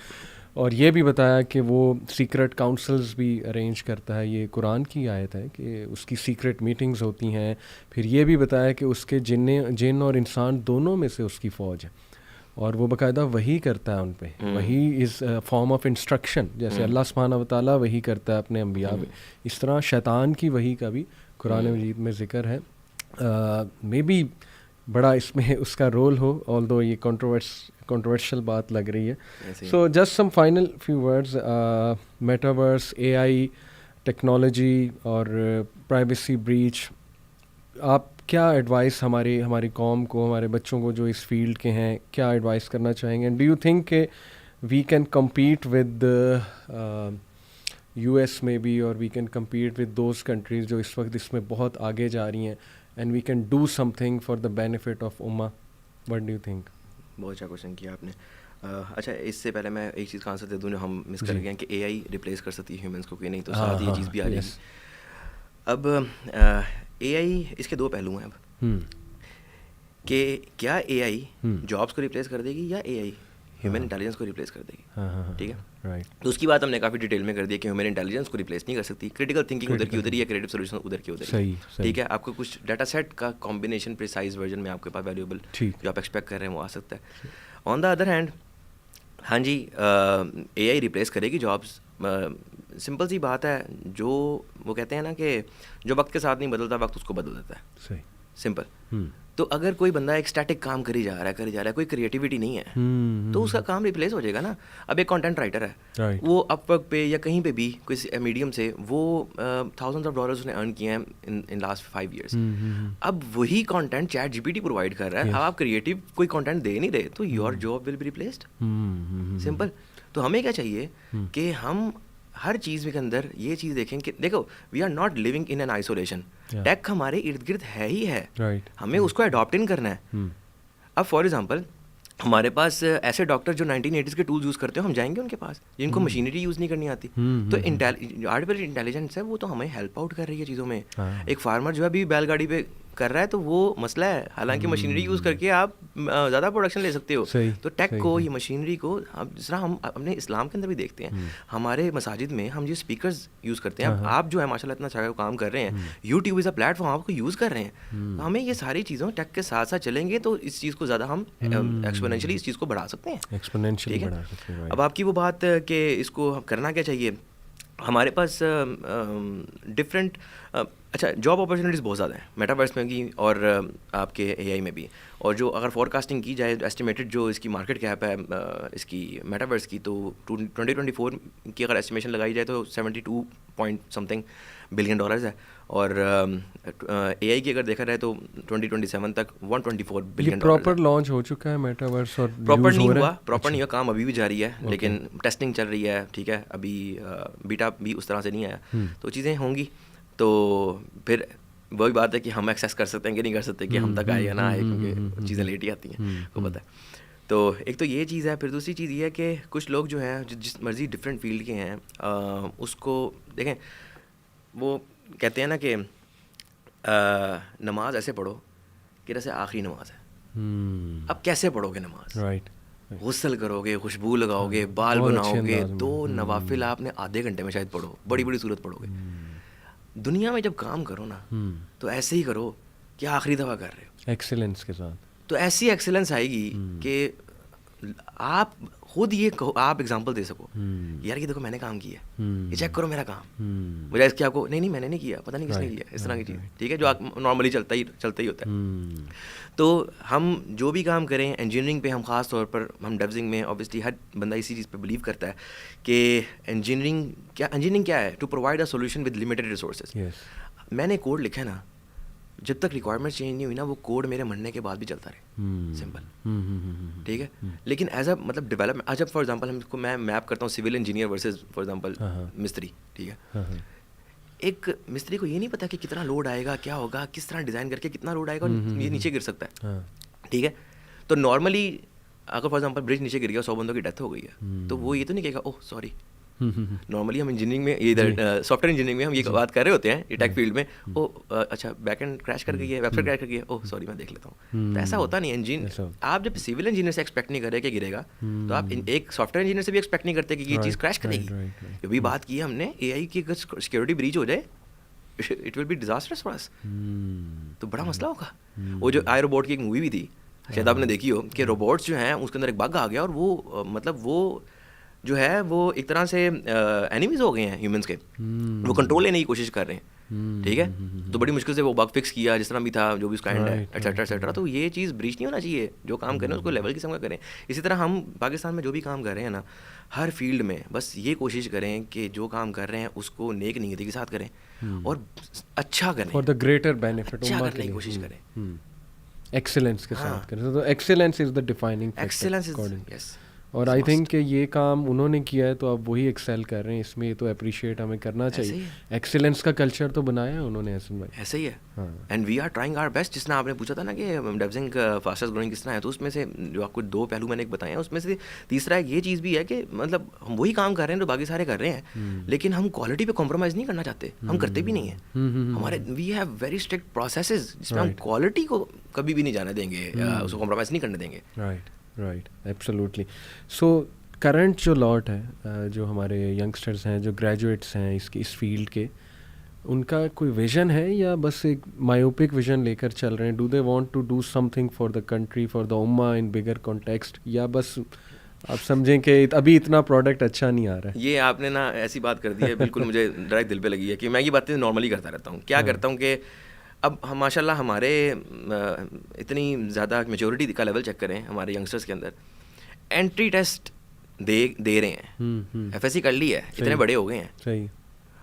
और ये भी बताया कि वो सीक्रेट काउंसिल्स भी अरेंज करता है, ये कुरान की आयत है कि उसकी सीक्रेट मीटिंग्स होती हैं। फिर ये भी बताया कि उसके जिन और इंसान दोनों में से उसकी फ़ौज है, और वो बाकायदा वही करता है उन पे, वही इज़ फॉर्म ऑफ इंस्ट्रक्शन, जैसे अल्लाह सुब्हानहू व तआला वही करता है अपने अंबिया पे, इस तरह शैतान की वही का भी कुरान मजीद में ज़िक्र है। मे बी बड़ा इसमें उसका रोल हो, ऑल्दो ये कंट्रोवर्शियल बात लग रही है। So just some final few words, metaverse, AI, technology और प्राइवेसी ब्रीच, आप क्या एडवाइस हमारी कौम को, हमारे बच्चों को जो इस फील्ड के हैं, क्या एडवाइस करना चाहेंगे? डू यू थिंक कि we can compete with US में भी, और we can compete with those countries जो इस वक्त इसमें बहुत आगे जा रही हैं, and we can do something for the benefit of उम्मा? What do you think? बहुत अच्छा क्वेश्चन किया आपने। अच्छा, इससे पहले मैं एक चीज़ का आंसर दे दूँ जो हम मिस कर गए हैं कि AI रिप्लेस कर सकती है ह्यूमंस को कि नहीं, तो साथ ये चीज़ भी आ जाएगी। अब AI इसके दो पहलू हैं। अब कि क्या AI जॉब्स को रिप्लेस कर देगी या AI ह्यूमन इंटेलिजेंस को रिप्लेस कर देगी, ठीक है। राइट, तो उसकी बात हमने काफ़ी डिटेल में कर दी कि ह्यूमन इंटेलिजेंस को रिप्लेस नहीं कर सकती, क्रिटिकल थिंकिंग उधर की उधर ही है, क्रिएटिव सॉल्यूशन उधर की उधर ही, सही, ठीक है। आपको कुछ डाटा सेट का कॉम्बिनेशन प्रिसाइज वर्जन में आपके पास वैल्यूएबल जो आप एक्सपेक्ट कर रहे हैं वो आ सकता है। ऑन द अदर हैंड, हाँ जी, AI रिप्लेस करेगी जॉब्स, सिंपल सी बात है। जो वो कहते हैं ना कि जो वक्त के साथ नहीं बदलता, वक्त उसको बदल देता है, सही, सिंपल। तो अगर कोई बंदा एक स्टैटिक काम करी जा रहा है, कोई क्रिएटिविटी नहीं है, तो उसका काम रिप्लेस हो जाएगा ना। अब एक कंटेंट राइटर है, वो अपवर्क पे या कहीं पे भी कोई मीडियम से वो $thousands of उसने अर्न किए हैं इन लास्ट 5 years। अब वही कंटेंट चैट GPT प्रोवाइड कर रहा है। अब आप क्रिएटिव कोई कंटेंट दे नहीं रहे, तो your job will be replaced, simple. तो हमें क्या चाहिए कि हम हर चीज़ के अंदर ये चीज़ देखें कि देखो, we are not living in an isolation. Tech हमारे इर्द गिर्द है ही है, हमें उसको अडॉप्ट इन करना है। अब फॉर एग्जांपल, हमारे पास ऐसे डॉक्टर जो 1980s के टूल्स यूज़ करते हो, हम जाएंगे उनके पास जिनको मशीनरी यूज़ नहीं करनी आती। तो आर्टिफिशियल इंटेलिजेंस है, वो तो हमें हेल्प आउट कर रही है चीज़ों में। एक फार्मर जो है अभी बैलगाड़ी पे कर रहा है, तो वो मसला है। हालांकि मशीनरी यूज़ करके आप ज़्यादा प्रोडक्शन ले सकते हो। तो टेक को, ये मशीनरी को, अब जिस तरह हम अपने इस्लाम के अंदर भी देखते हैं, हमारे मसाजिद में हम जो स्पीकर्स यूज़ करते हैं, आप जो है माशाल्लाह इतना अच्छा काम कर रहे हैं, यूट्यूब इज़ अ प्लेटफॉर्म, आपको यूज़ कर रहे हैं। तो हमें ये सारी चीज़ों टेक के साथ साथ चलेंगे तो इस चीज़ को ज़्यादा हम एक्सपोनेंशियली इस चीज़ को बढ़ा सकते हैं, एक्सपोनेंशियली ठीक बढ़ा सकते हैं। है। अब आपकी वो बात कि इसको करना क्या चाहिए, हमारे पास डिफरेंट अच्छा जॉब अपॉर्चुनिटीज़ बहुत ज़्यादा हैं मेटावर्स में भी और आपके AI में भी। और जो अगर फोरकास्टिंग की जाए, एस्टिमेटेड जो इसकी मार्केट कैप है इसकी मेटावर्स की, तो 2024 की अगर एस्टिमेशन लगाई जाए तो 72 पॉइंट समथिंग बिलियन डॉलर्स है। और AI की अगर देखा जाए तो 2027 तक 124 बिलियन डॉलर। प्रॉपर लॉन्च हो चुका है मेटावर्स और प्रॉपर नहीं हुआ, प्रॉपर नहीं हुआ, काम अभी भी जारी है, लेकिन टेस्टिंग चल रही है, ठीक है। अभी बीटा भी उस तरह से नहीं आया, तो चीज़ें होंगी। तो फिर वही बात है कि हम एक्सेस कर सकते हैं कि नहीं कर सकते, कि हम तक आए या ना आए, क्योंकि चीज़ें लेट ही आती हैं, को पता है। तो एक तो ये चीज़ है। फिर दूसरी चीज़ ये है कि कुछ लोग जो हैं जिस मर्जी डिफरेंट फील्ड के हैं, उसको देखें, वो कहते हैं ना कि नमाज ऐसे पढ़ो कि जैसे आखिरी नमाज है। अब कैसे पढ़ोगे नमाज? राइट, गुस्ल करोगे, खुशबू लगाओगे, बाल बनाओगे, तो नवाफिल आपने आधे घंटे में शायद पढ़ो, बड़ी बड़ी सूरत पढ़ोगे। दुनिया में जब काम करो ना, तो ऐसे ही करो कि आखिरी दफ़ा कर रहे हो, एक्सीलेंस के साथ। तो ऐसी एक्सीलेंस आएगी कि आप खुद ये कहो, आप एग्जांपल दे सको, यार ये देखो मैंने काम किया, ये चेक करो मेरा काम। मुझे इसके आपको नहीं मैंने नहीं किया, पता नहीं किसने किया, इस तरह की चीज़, ठीक है, जो नॉर्मली चलता ही होता है। तो हम जो भी काम करें इंजीनियरिंग पे, हम ख़ास तौर पर हम डेवजिंग में ऑब्वियसली हर बंदा इसी चीज़ पे बिलीव करता है कि इंजीनियरिंग क्या है, to provide a solution with limited resources. मैंने कोड लिखा है ना, जब तक रिक्वायरमेंट चेंज नहीं हुई ना, वो कोड मेरे मरने के बाद भी चलता रहे, सिंपल, ठीक है। लेकिन एज अ मतलब डेवलपमेंट, आज फॉर एग्जांपल हमको मैं मैप करता हूँ civil engineer versus for example मिस्त्री, ठीक है। एक मिस्त्री को ये नहीं पता कि कितना लोड आएगा, क्या होगा, किस तरह डिज़ाइन करके कितना लोड आएगा और ये नीचे गिर सकता है, ठीक है। तो नॉर्मली अगर फॉर एग्जांपल ब्रिज नीचे गिर गया, 100 बंदों की डेथ हो गई है, तो वो ये तो नहीं कहेगा ओह सॉरी। नॉर्मली हम इंजीनियरिंग में, इधर सॉफ्टवेयर इंजीनियरिंग में हम ये बात कर रहे होते हैं, ये टेक फील्ड में, अच्छा बैकएंड क्रैश कर गई है, वेबसाइट क्रैश कर गई है, ओह सॉरी मैं देख लेता हूँ। तो ऐसा होता नहीं है। इंजीनियर, आप जब सिविल इंजीनियर से एक्सपेक्ट नहीं कर रहे कि गिरेगा, तो आप एक सॉफ्टवेयर इंजीनियर से भी एक्सपेक्ट नहीं करते कि ये चीज़ क्रैश करेगी। जो भी बात की है हमने, AI की अगर सिक्योरिटी ब्रीच हो जाए, it will be disasters for us, तो बड़ा मसला होगा। वो जो आई रोबोट की एक मूवी भी थी, शायद आपने देखी हो, कि रोबोट्स जो हैं उसके अंदर एक बग आ गया और वो मतलब वो जो है वो एक तरह से एनिमीज हो गए हैं ह्यूमंस के, वो कंट्रोल लेने की कोशिश कर रहे हैं, ठीक है। तो बड़ी मुश्किल से वो बग फिक्स किया, जिस तरह भी था, जो भी उसका एंड है, एटसेट्रा एटसेट्रा। तो ये चीज़ ब्रीच नहीं होना चाहिए, जो काम करें उसको लेवल किस्म का करें। इसी तरह हम पाकिस्तान में जो भी काम कर रहे हैं ना, हर फील्ड में बस ये कोशिश करें कि जो काम कर रहे हैं उसको नेक नीयती के साथ करें और अच्छा करें, फॉर द ग्रेटर बेनिफिट, अच्छा करने की कोशिश करें, एक्सीलेंस के साथ करें। तो excellence is the defining factor, excellence is, yes, और आई थिंक कि ये काम उन्होंने किया है तो अब वही एक्सेल कर रहे हैं इसमें, ये तो अप्रिशिएट हमें करना चाहिए। एक्सीलेंस का कल्चर तो बनाया है उन्होंने हसन भाई। ऐसे ही है and we are trying our best. जिसने आपने पूछा था ना कि डेवजिंग फास्टेस्ट ग्रोइंग किस तरह है, तो उसमें से जो आपको 2 पहलू मैंने एक बताए हैं, उसमें से तीसरा ये चीज़ भी है कि मतलब हम वही काम कर रहे हैं जो बाकी सारे कर रहे हैं, लेकिन हम क्वालिटी पे कॉम्प्रोमाइज़ नहीं करना चाहते, हम करते भी नहीं हैं। हमारे we have very strict processes जिसमें हम क्वालिटी को कभी भी नहीं जाने देंगे, उसको कॉम्प्रोमाइज़ नहीं करने देंगे। Right absolutely. सो करंट जो लॉट है, जो हमारे यंगस्टर्स हैं, जो ग्रेजुएट्स हैं इस फील्ड के, उनका कोई विज़न है या बस एक मायोपिक विज़न लेकर चल रहे हैं? Do they want to do something for the country, for the उम्मा इन बिगर कॉन्टेक्स्ट, या बस आप समझें कि अभी इतना प्रोडक्ट अच्छा नहीं आ रहा है? ये आपने ना ऐसी बात कर दी है, बिल्कुल मुझे डायरेक्ट दिल पे लगी है कि मैं ये बातें नॉर्मली करता रहता हूँ। क्या करता हूँ कि अब हम माशाल्लाह हमारे इतनी ज़्यादा मेच्योरिटी का लेवल चेक करें हमारे यंगस्टर्स के अंदर, एंट्री टेस्ट दे रहे हैं, एफएससी कर ली है, इतने बड़े हो गए हैं, सही,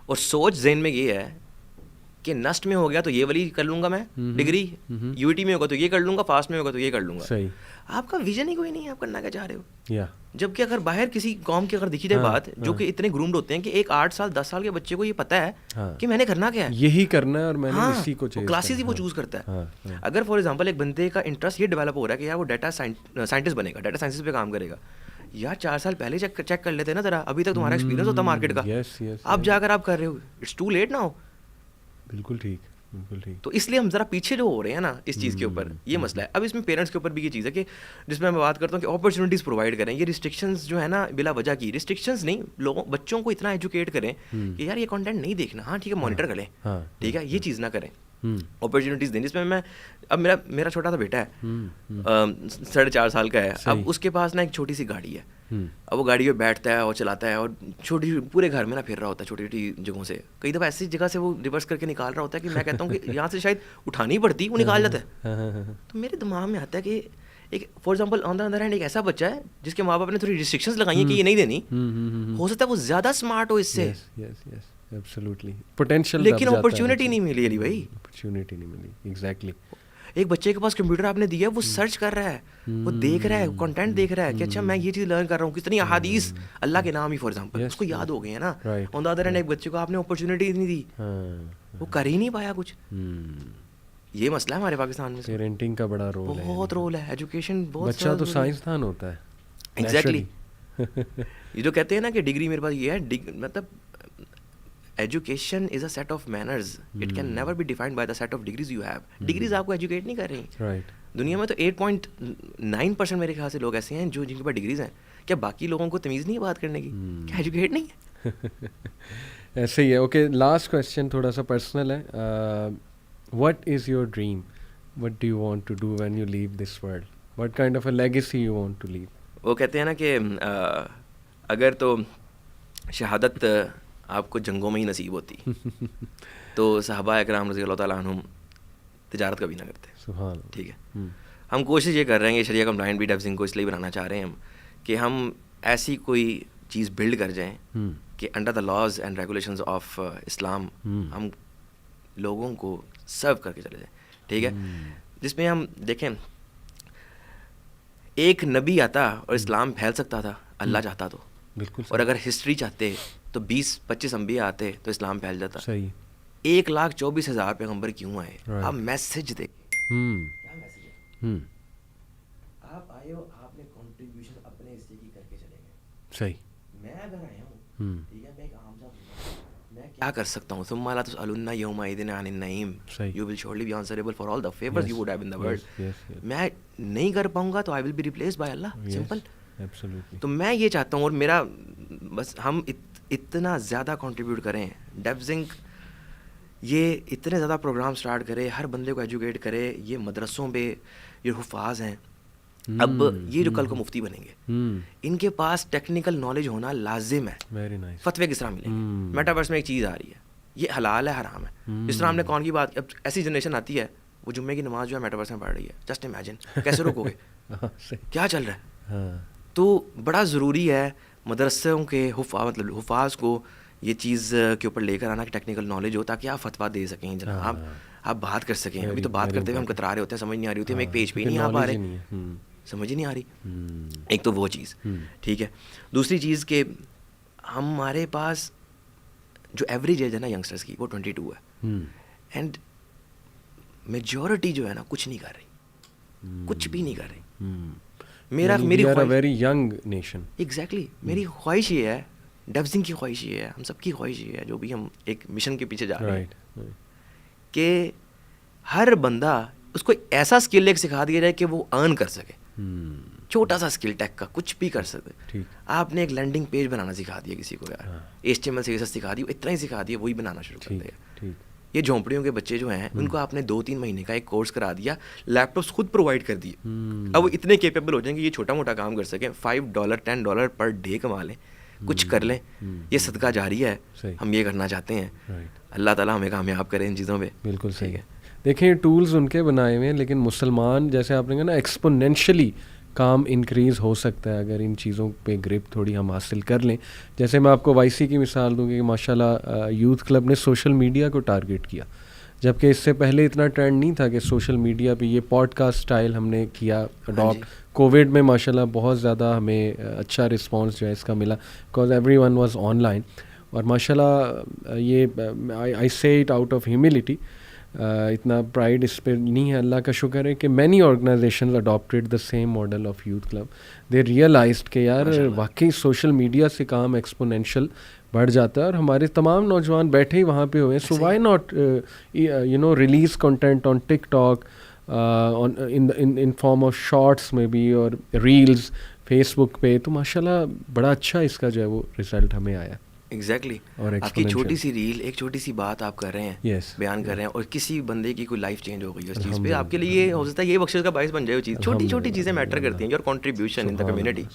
और सोच ज़हन में ये है कि नस्ट में हो गया तो ये वाली कर लूँगा मैं डिग्री, यूईटी में होगा तो ये कर लूँगा, फास्ट में होगा तो ये कर लूँगा। सही। आपका विजन ही कोई नहीं है, आप करना क्या चाह रहे हो। या जबकि अगर बाहर किसी कौम की अगर देखी जाए बात, जो कि इतने ग्रूम्ड होते हैं कि एक 8 साल 10 साल के बच्चे को ये पता है कि मैंने करना क्या है, यही करना है और मैंने इसी को चाहिए, क्लासेस ही वो चूज करता है। अगर फॉर एग्जांपल एक बंदे का इंटरेस्ट ये डेवलप हो रहा है कि यार वो डाटा साइंटिस्ट बनेगा, डाटा साइंसिस पे काम करेगा, यार 4 साल पहले चेक कर लेते ना जरा, अभी तक तुम्हारा एक्सपीरियंस होता मार्केट का। अब जाकर आप कर रहे हो, इट्स टू लेट नाउ। बिल्कुल ठीक, बिल्कुल ठीक। तो इसलिए हम ज़रा पीछे जो हो रहे हैं ना इस चीज़ के ऊपर, ये मसला है। अब इसमें पेरेंट्स के ऊपर भी ये चीज़ है कि जिसमें मैं बात करता हूँ कि अपॉर्चुनिटीज़ प्रोवाइड करें। ये रिस्ट्रिक्शंस जो है ना बिला वजह की रिस्ट्रिक्शंस नहीं, बच्चों को इतना एजुकेट करें कि यार ये कंटेंट नहीं देखना, हाँ ठीक है मॉनिटर करें, ठीक है, ये चीज़ ना करें, अपॉर्चुनिटीज़ दें। जिसमें मैं अब मेरा छोटा सा बेटा है, 4.5 साल का है, अब उसके पास ना एक छोटी सी गाड़ी है, अब वो गाड़ी में बैठता है और चलाता है और छोटी पूरे घर में ना फिर रहा होता है छोटी छोटी जगहों से। कई दफ़ा ऐसी जगह से वो रिवर्स करके निकाल रहा होता है कि मैं कहता हूँ कि यहाँ से शायद उठानी पड़ती, वो निकाल जाता है। तो मेरे दिमाग में आता है कि एक for example on the other hand एक ऐसा बच्चा है जिसके माँ बाप ने थोड़ी रिस्ट्रिक्शंस लगाई हैं कि ये नहीं देनी, हो सकता है वो ज़्यादा स्मार्ट हो इससे, एब्सोल्युटली पोटेंशियल, लेकिन अपॉर्चुनिटी नहीं मिली अली भाई, अपॉर्चुनिटी नहीं मिली। एग्जैक्टली। एक बच्चे के पास कंप्यूटर आपने दिया है, वो सर्च कर रहा है, वो देख रहा है, कंटेंट देख रहा है कि अच्छा मैं ये चीज़ लर्न कर रहा हूँ, कितनी अहादीस अल्लाह के नाम ही फॉर एग्जांपल उसको याद हो गए हैं ना। ऑन द अदर हैंड एक बच्चे को आपने अपॉर्चुनिटी नहीं दी, वो कर ही नहीं पाया कुछ। ये मसला है हमारे पाकिस्तान में। पेरेंटिंग का बड़ा रोल है, बहुत रोल है, एजुकेशन बहुत। बच्चा तो साइंसदान होता है। एग्जैक्टली। ये जो कहते हैं ना कि डिग्री मेरे पास ये है, मतलब education is a set of manners, it can never be defined by the set of degrees you have. Degrees आपको एजुकेट नहीं कर रही। राइट। दुनिया में तो 8.9% मेरे ख्याल से लोग ऐसे हैं जो जिनके पास डिग्रीज हैं। क्या बाकी लोगों को तमीज़ नहीं है बात करने की? क्या एजुकेट नहीं है? ऐसे ही है। ओके, लास्ट क्वेश्चन थोड़ा सा पर्सनल है। What is your dream? What do you want to do when you leave this world? What kind of a legacy you want to leave? वो कहते हैं ना कि अगर तो शहादत आपको जंगों में ही नसीब होती तो सहाबा इकराम रज़ी अल्लाह तआला अन्हुम तिजारत कभी ना करते। सुभान अल्लाह। ठीक है। हम कोशिश ये कर रहे हैं कि शरिया कंप्लाइंट भी डेवजिंग को इसलिए बनाना चाह रहे हैं हम कि हम ऐसी कोई चीज़ बिल्ड कर जाएं कि under the laws and regulations of Islam हम लोगों को सर्व करके चले जाएं। ठीक है। जिसमें हम देखें एक नबी आता और इस्लाम फैल सकता था अल्लाह चाहता तो, बिल्कुल। और अगर हिस्ट्री चाहते तो 20-25 अंबिया आते तो इस्लाम फैल जाता। सही। 1,24,000 पैगंबर क्यों आए? आप मैसेज दे, क्या मैसेज है? आप आए हो, आपने कंट्रीब्यूशन अपने हिस्से की करके चले गए। सही। मैं अगर आया हूँ, ठीक है, मैं एक आम सा मैं क्या कर सकता हूँ? सुम्मा ला तुसअलुन्ना यौमा इदिन अनिन नईम, you will surely be answerable for all the favours you would have in the world. मैं नहीं कर पाऊंगा तो I will be replaced by अल्लाह, सिंपल। एब्सोल्युटली। तो मैं ये चाहता हूँ, और मेरा बस हम इतना ज़्यादा कंट्रीब्यूट करें, डेवजिंग ये इतने ज़्यादा प्रोग्राम स्टार्ट करे, हर बंदे को एजुकेट करे। ये मदरसों पे ये हुफाज हैं, अब ये जो कल को मुफ्ती बनेंगे, इनके पास टेक्निकल नॉलेज होना लाजिम है। Very nice. फतवे किस तरह मिलेंगे? मेटावर्स में एक चीज़ आ रही है, ये हलाल है हराम है। जिस तरह हमने कौन की बात, अब ऐसी जनरेशन आती है वो जुम्मे की नमाज जो है मेटावर्स में पढ़ रही है। जस्ट इमेजिन, कैसे रोकोगे? क्या चल रहा है? तो बड़ा ज़रूरी है मदरसों के हुफाज को ये चीज़ के ऊपर लेकर आना कि टेक्निकल नॉलेज हो, ताकि आप फतवा दे सकें जनाब, आप बात कर सकें। अभी तो बात करते हुए हम कतरा रहे होते हैं, समझ नहीं आ रही होती, हम एक पेज पे ही नहीं आ पा रहे। समझ ही नहीं आ रही। एक तो वो चीज़, ठीक है। दूसरी चीज़ कि हमारे पास जो एवरेज एज है ना यंगस्टर्स की वो 22 है, एंड मेजॉरिटी जो है ना कुछ नहीं कर रही, कुछ भी नहीं कर रही। मेरी वेरी यंग नेशन। एग्जैक्टली, मेरी ख्वाहिश ये है, डेवजिंग की ख्वाहिश ये है, हम सबकी ख्वाहिश ये है, जो भी हम एक मिशन के पीछे जा रहे हैं, कि हर बंदा उसको ऐसा स्किल एक सिखा दिया जाए कि वो अर्न कर सके। छोटा सा स्किल टेक का कुछ भी कर सकते। आपने एक लैंडिंग पेज बनाना सिखा दिया किसी को यार, HTML CSS सिखा दिया, इतना ही सिखा दिया, वही बनाना शुरू कर देगा। ये झोंपड़ियों के बच्चे जो हैं उनको आपने 2-3 महीने का एक कोर्स करा दिया, लैपटॉप्स खुद प्रोवाइड कर दिए, अब वो इतने केपेबल हो जाएंगे ये छोटा मोटा काम कर सकें, $5 $10 पर डे कमा लें, कुछ कर लें। ये सदका जारी है, हम ये करना चाहते हैं। अल्लाह ताला हमें कामयाब करे इन चीज़ों पे। बिल्कुल सही है। देखिए टूल्स उनके बनाए हुए हैं, लेकिन मुसलमान जैसे आपने कहा ना एक्सपोनेंशियली काम इंक्रीज़ हो सकता है अगर इन चीज़ों पे ग्रिप थोड़ी हम हासिल कर लें। जैसे मैं आपको YC की मिसाल दूँगी कि माशाल्लाह यूथ क्लब ने सोशल मीडिया को टारगेट किया, जबकि इससे पहले इतना ट्रेंड नहीं था कि सोशल मीडिया पे ये पॉडकास्ट स्टाइल हमने किया अडॉप्ट। कोविड में माशाल्लाह बहुत ज़्यादा हमें अच्छा रिस्पांस जो है इसका मिला, बिकॉज एवरीवन वाज ऑनलाइन। और माशाल्लाह ये I say it out of humility, इतना प्राइड इस पर नहीं है, अल्लाह का शुक्र है कि many organizations adopted the same model of youth club. They realized कि यार वाकई सोशल मीडिया से काम एक्सपोनेंशियल बढ़ जाता है, और हमारे तमाम नौजवान बैठे ही वहाँ पे हुए हैं। So why not release content on TikTok, in form of shorts maybe और रील्स फेसबुक पे, तो माशाल्लाह बड़ा अच्छा इसका जो है वो रिजल्ट हमें आया। एग्जैक्टली आपकी छोटी सी रील, एक छोटी सी बात आप कर रहे हैं, बयान कर रहे हैं, और किसी बंदे की कोई लाइफ चेंज हो गई उस चीज़ पे, आपके लिए हो सकता है ये बख्शिश का बायस बन जाए वो चीज़। छोटी छोटी चीज़ें मैटर करती हैं, your contribution in the community.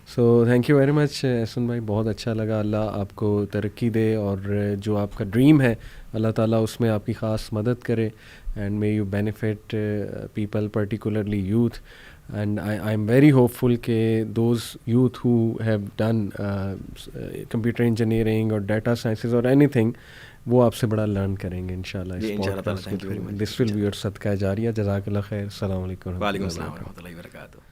So thank you very much Ehsan भाई, बहुत अच्छा लगा। अल्लाह आपको तरक्की दे, और जो आपका ड्रीम है अल्लाह ताला उसमें आपकी ख़ास मदद करे, and may you benefit people, particularly youth. And I'm very hopeful ke those youth who have done computer engineering or data sciences or anything, वो आपसे बड़ा लर्न करेंगे इंशाल्लाह इस podcast. This will be your सदका जारिया। जज़ाकल्लाह खैर। अस्सलाम वालेकुम। वालेकुम अस्सलाम व रहमतुल्लाहि व बरकातहू।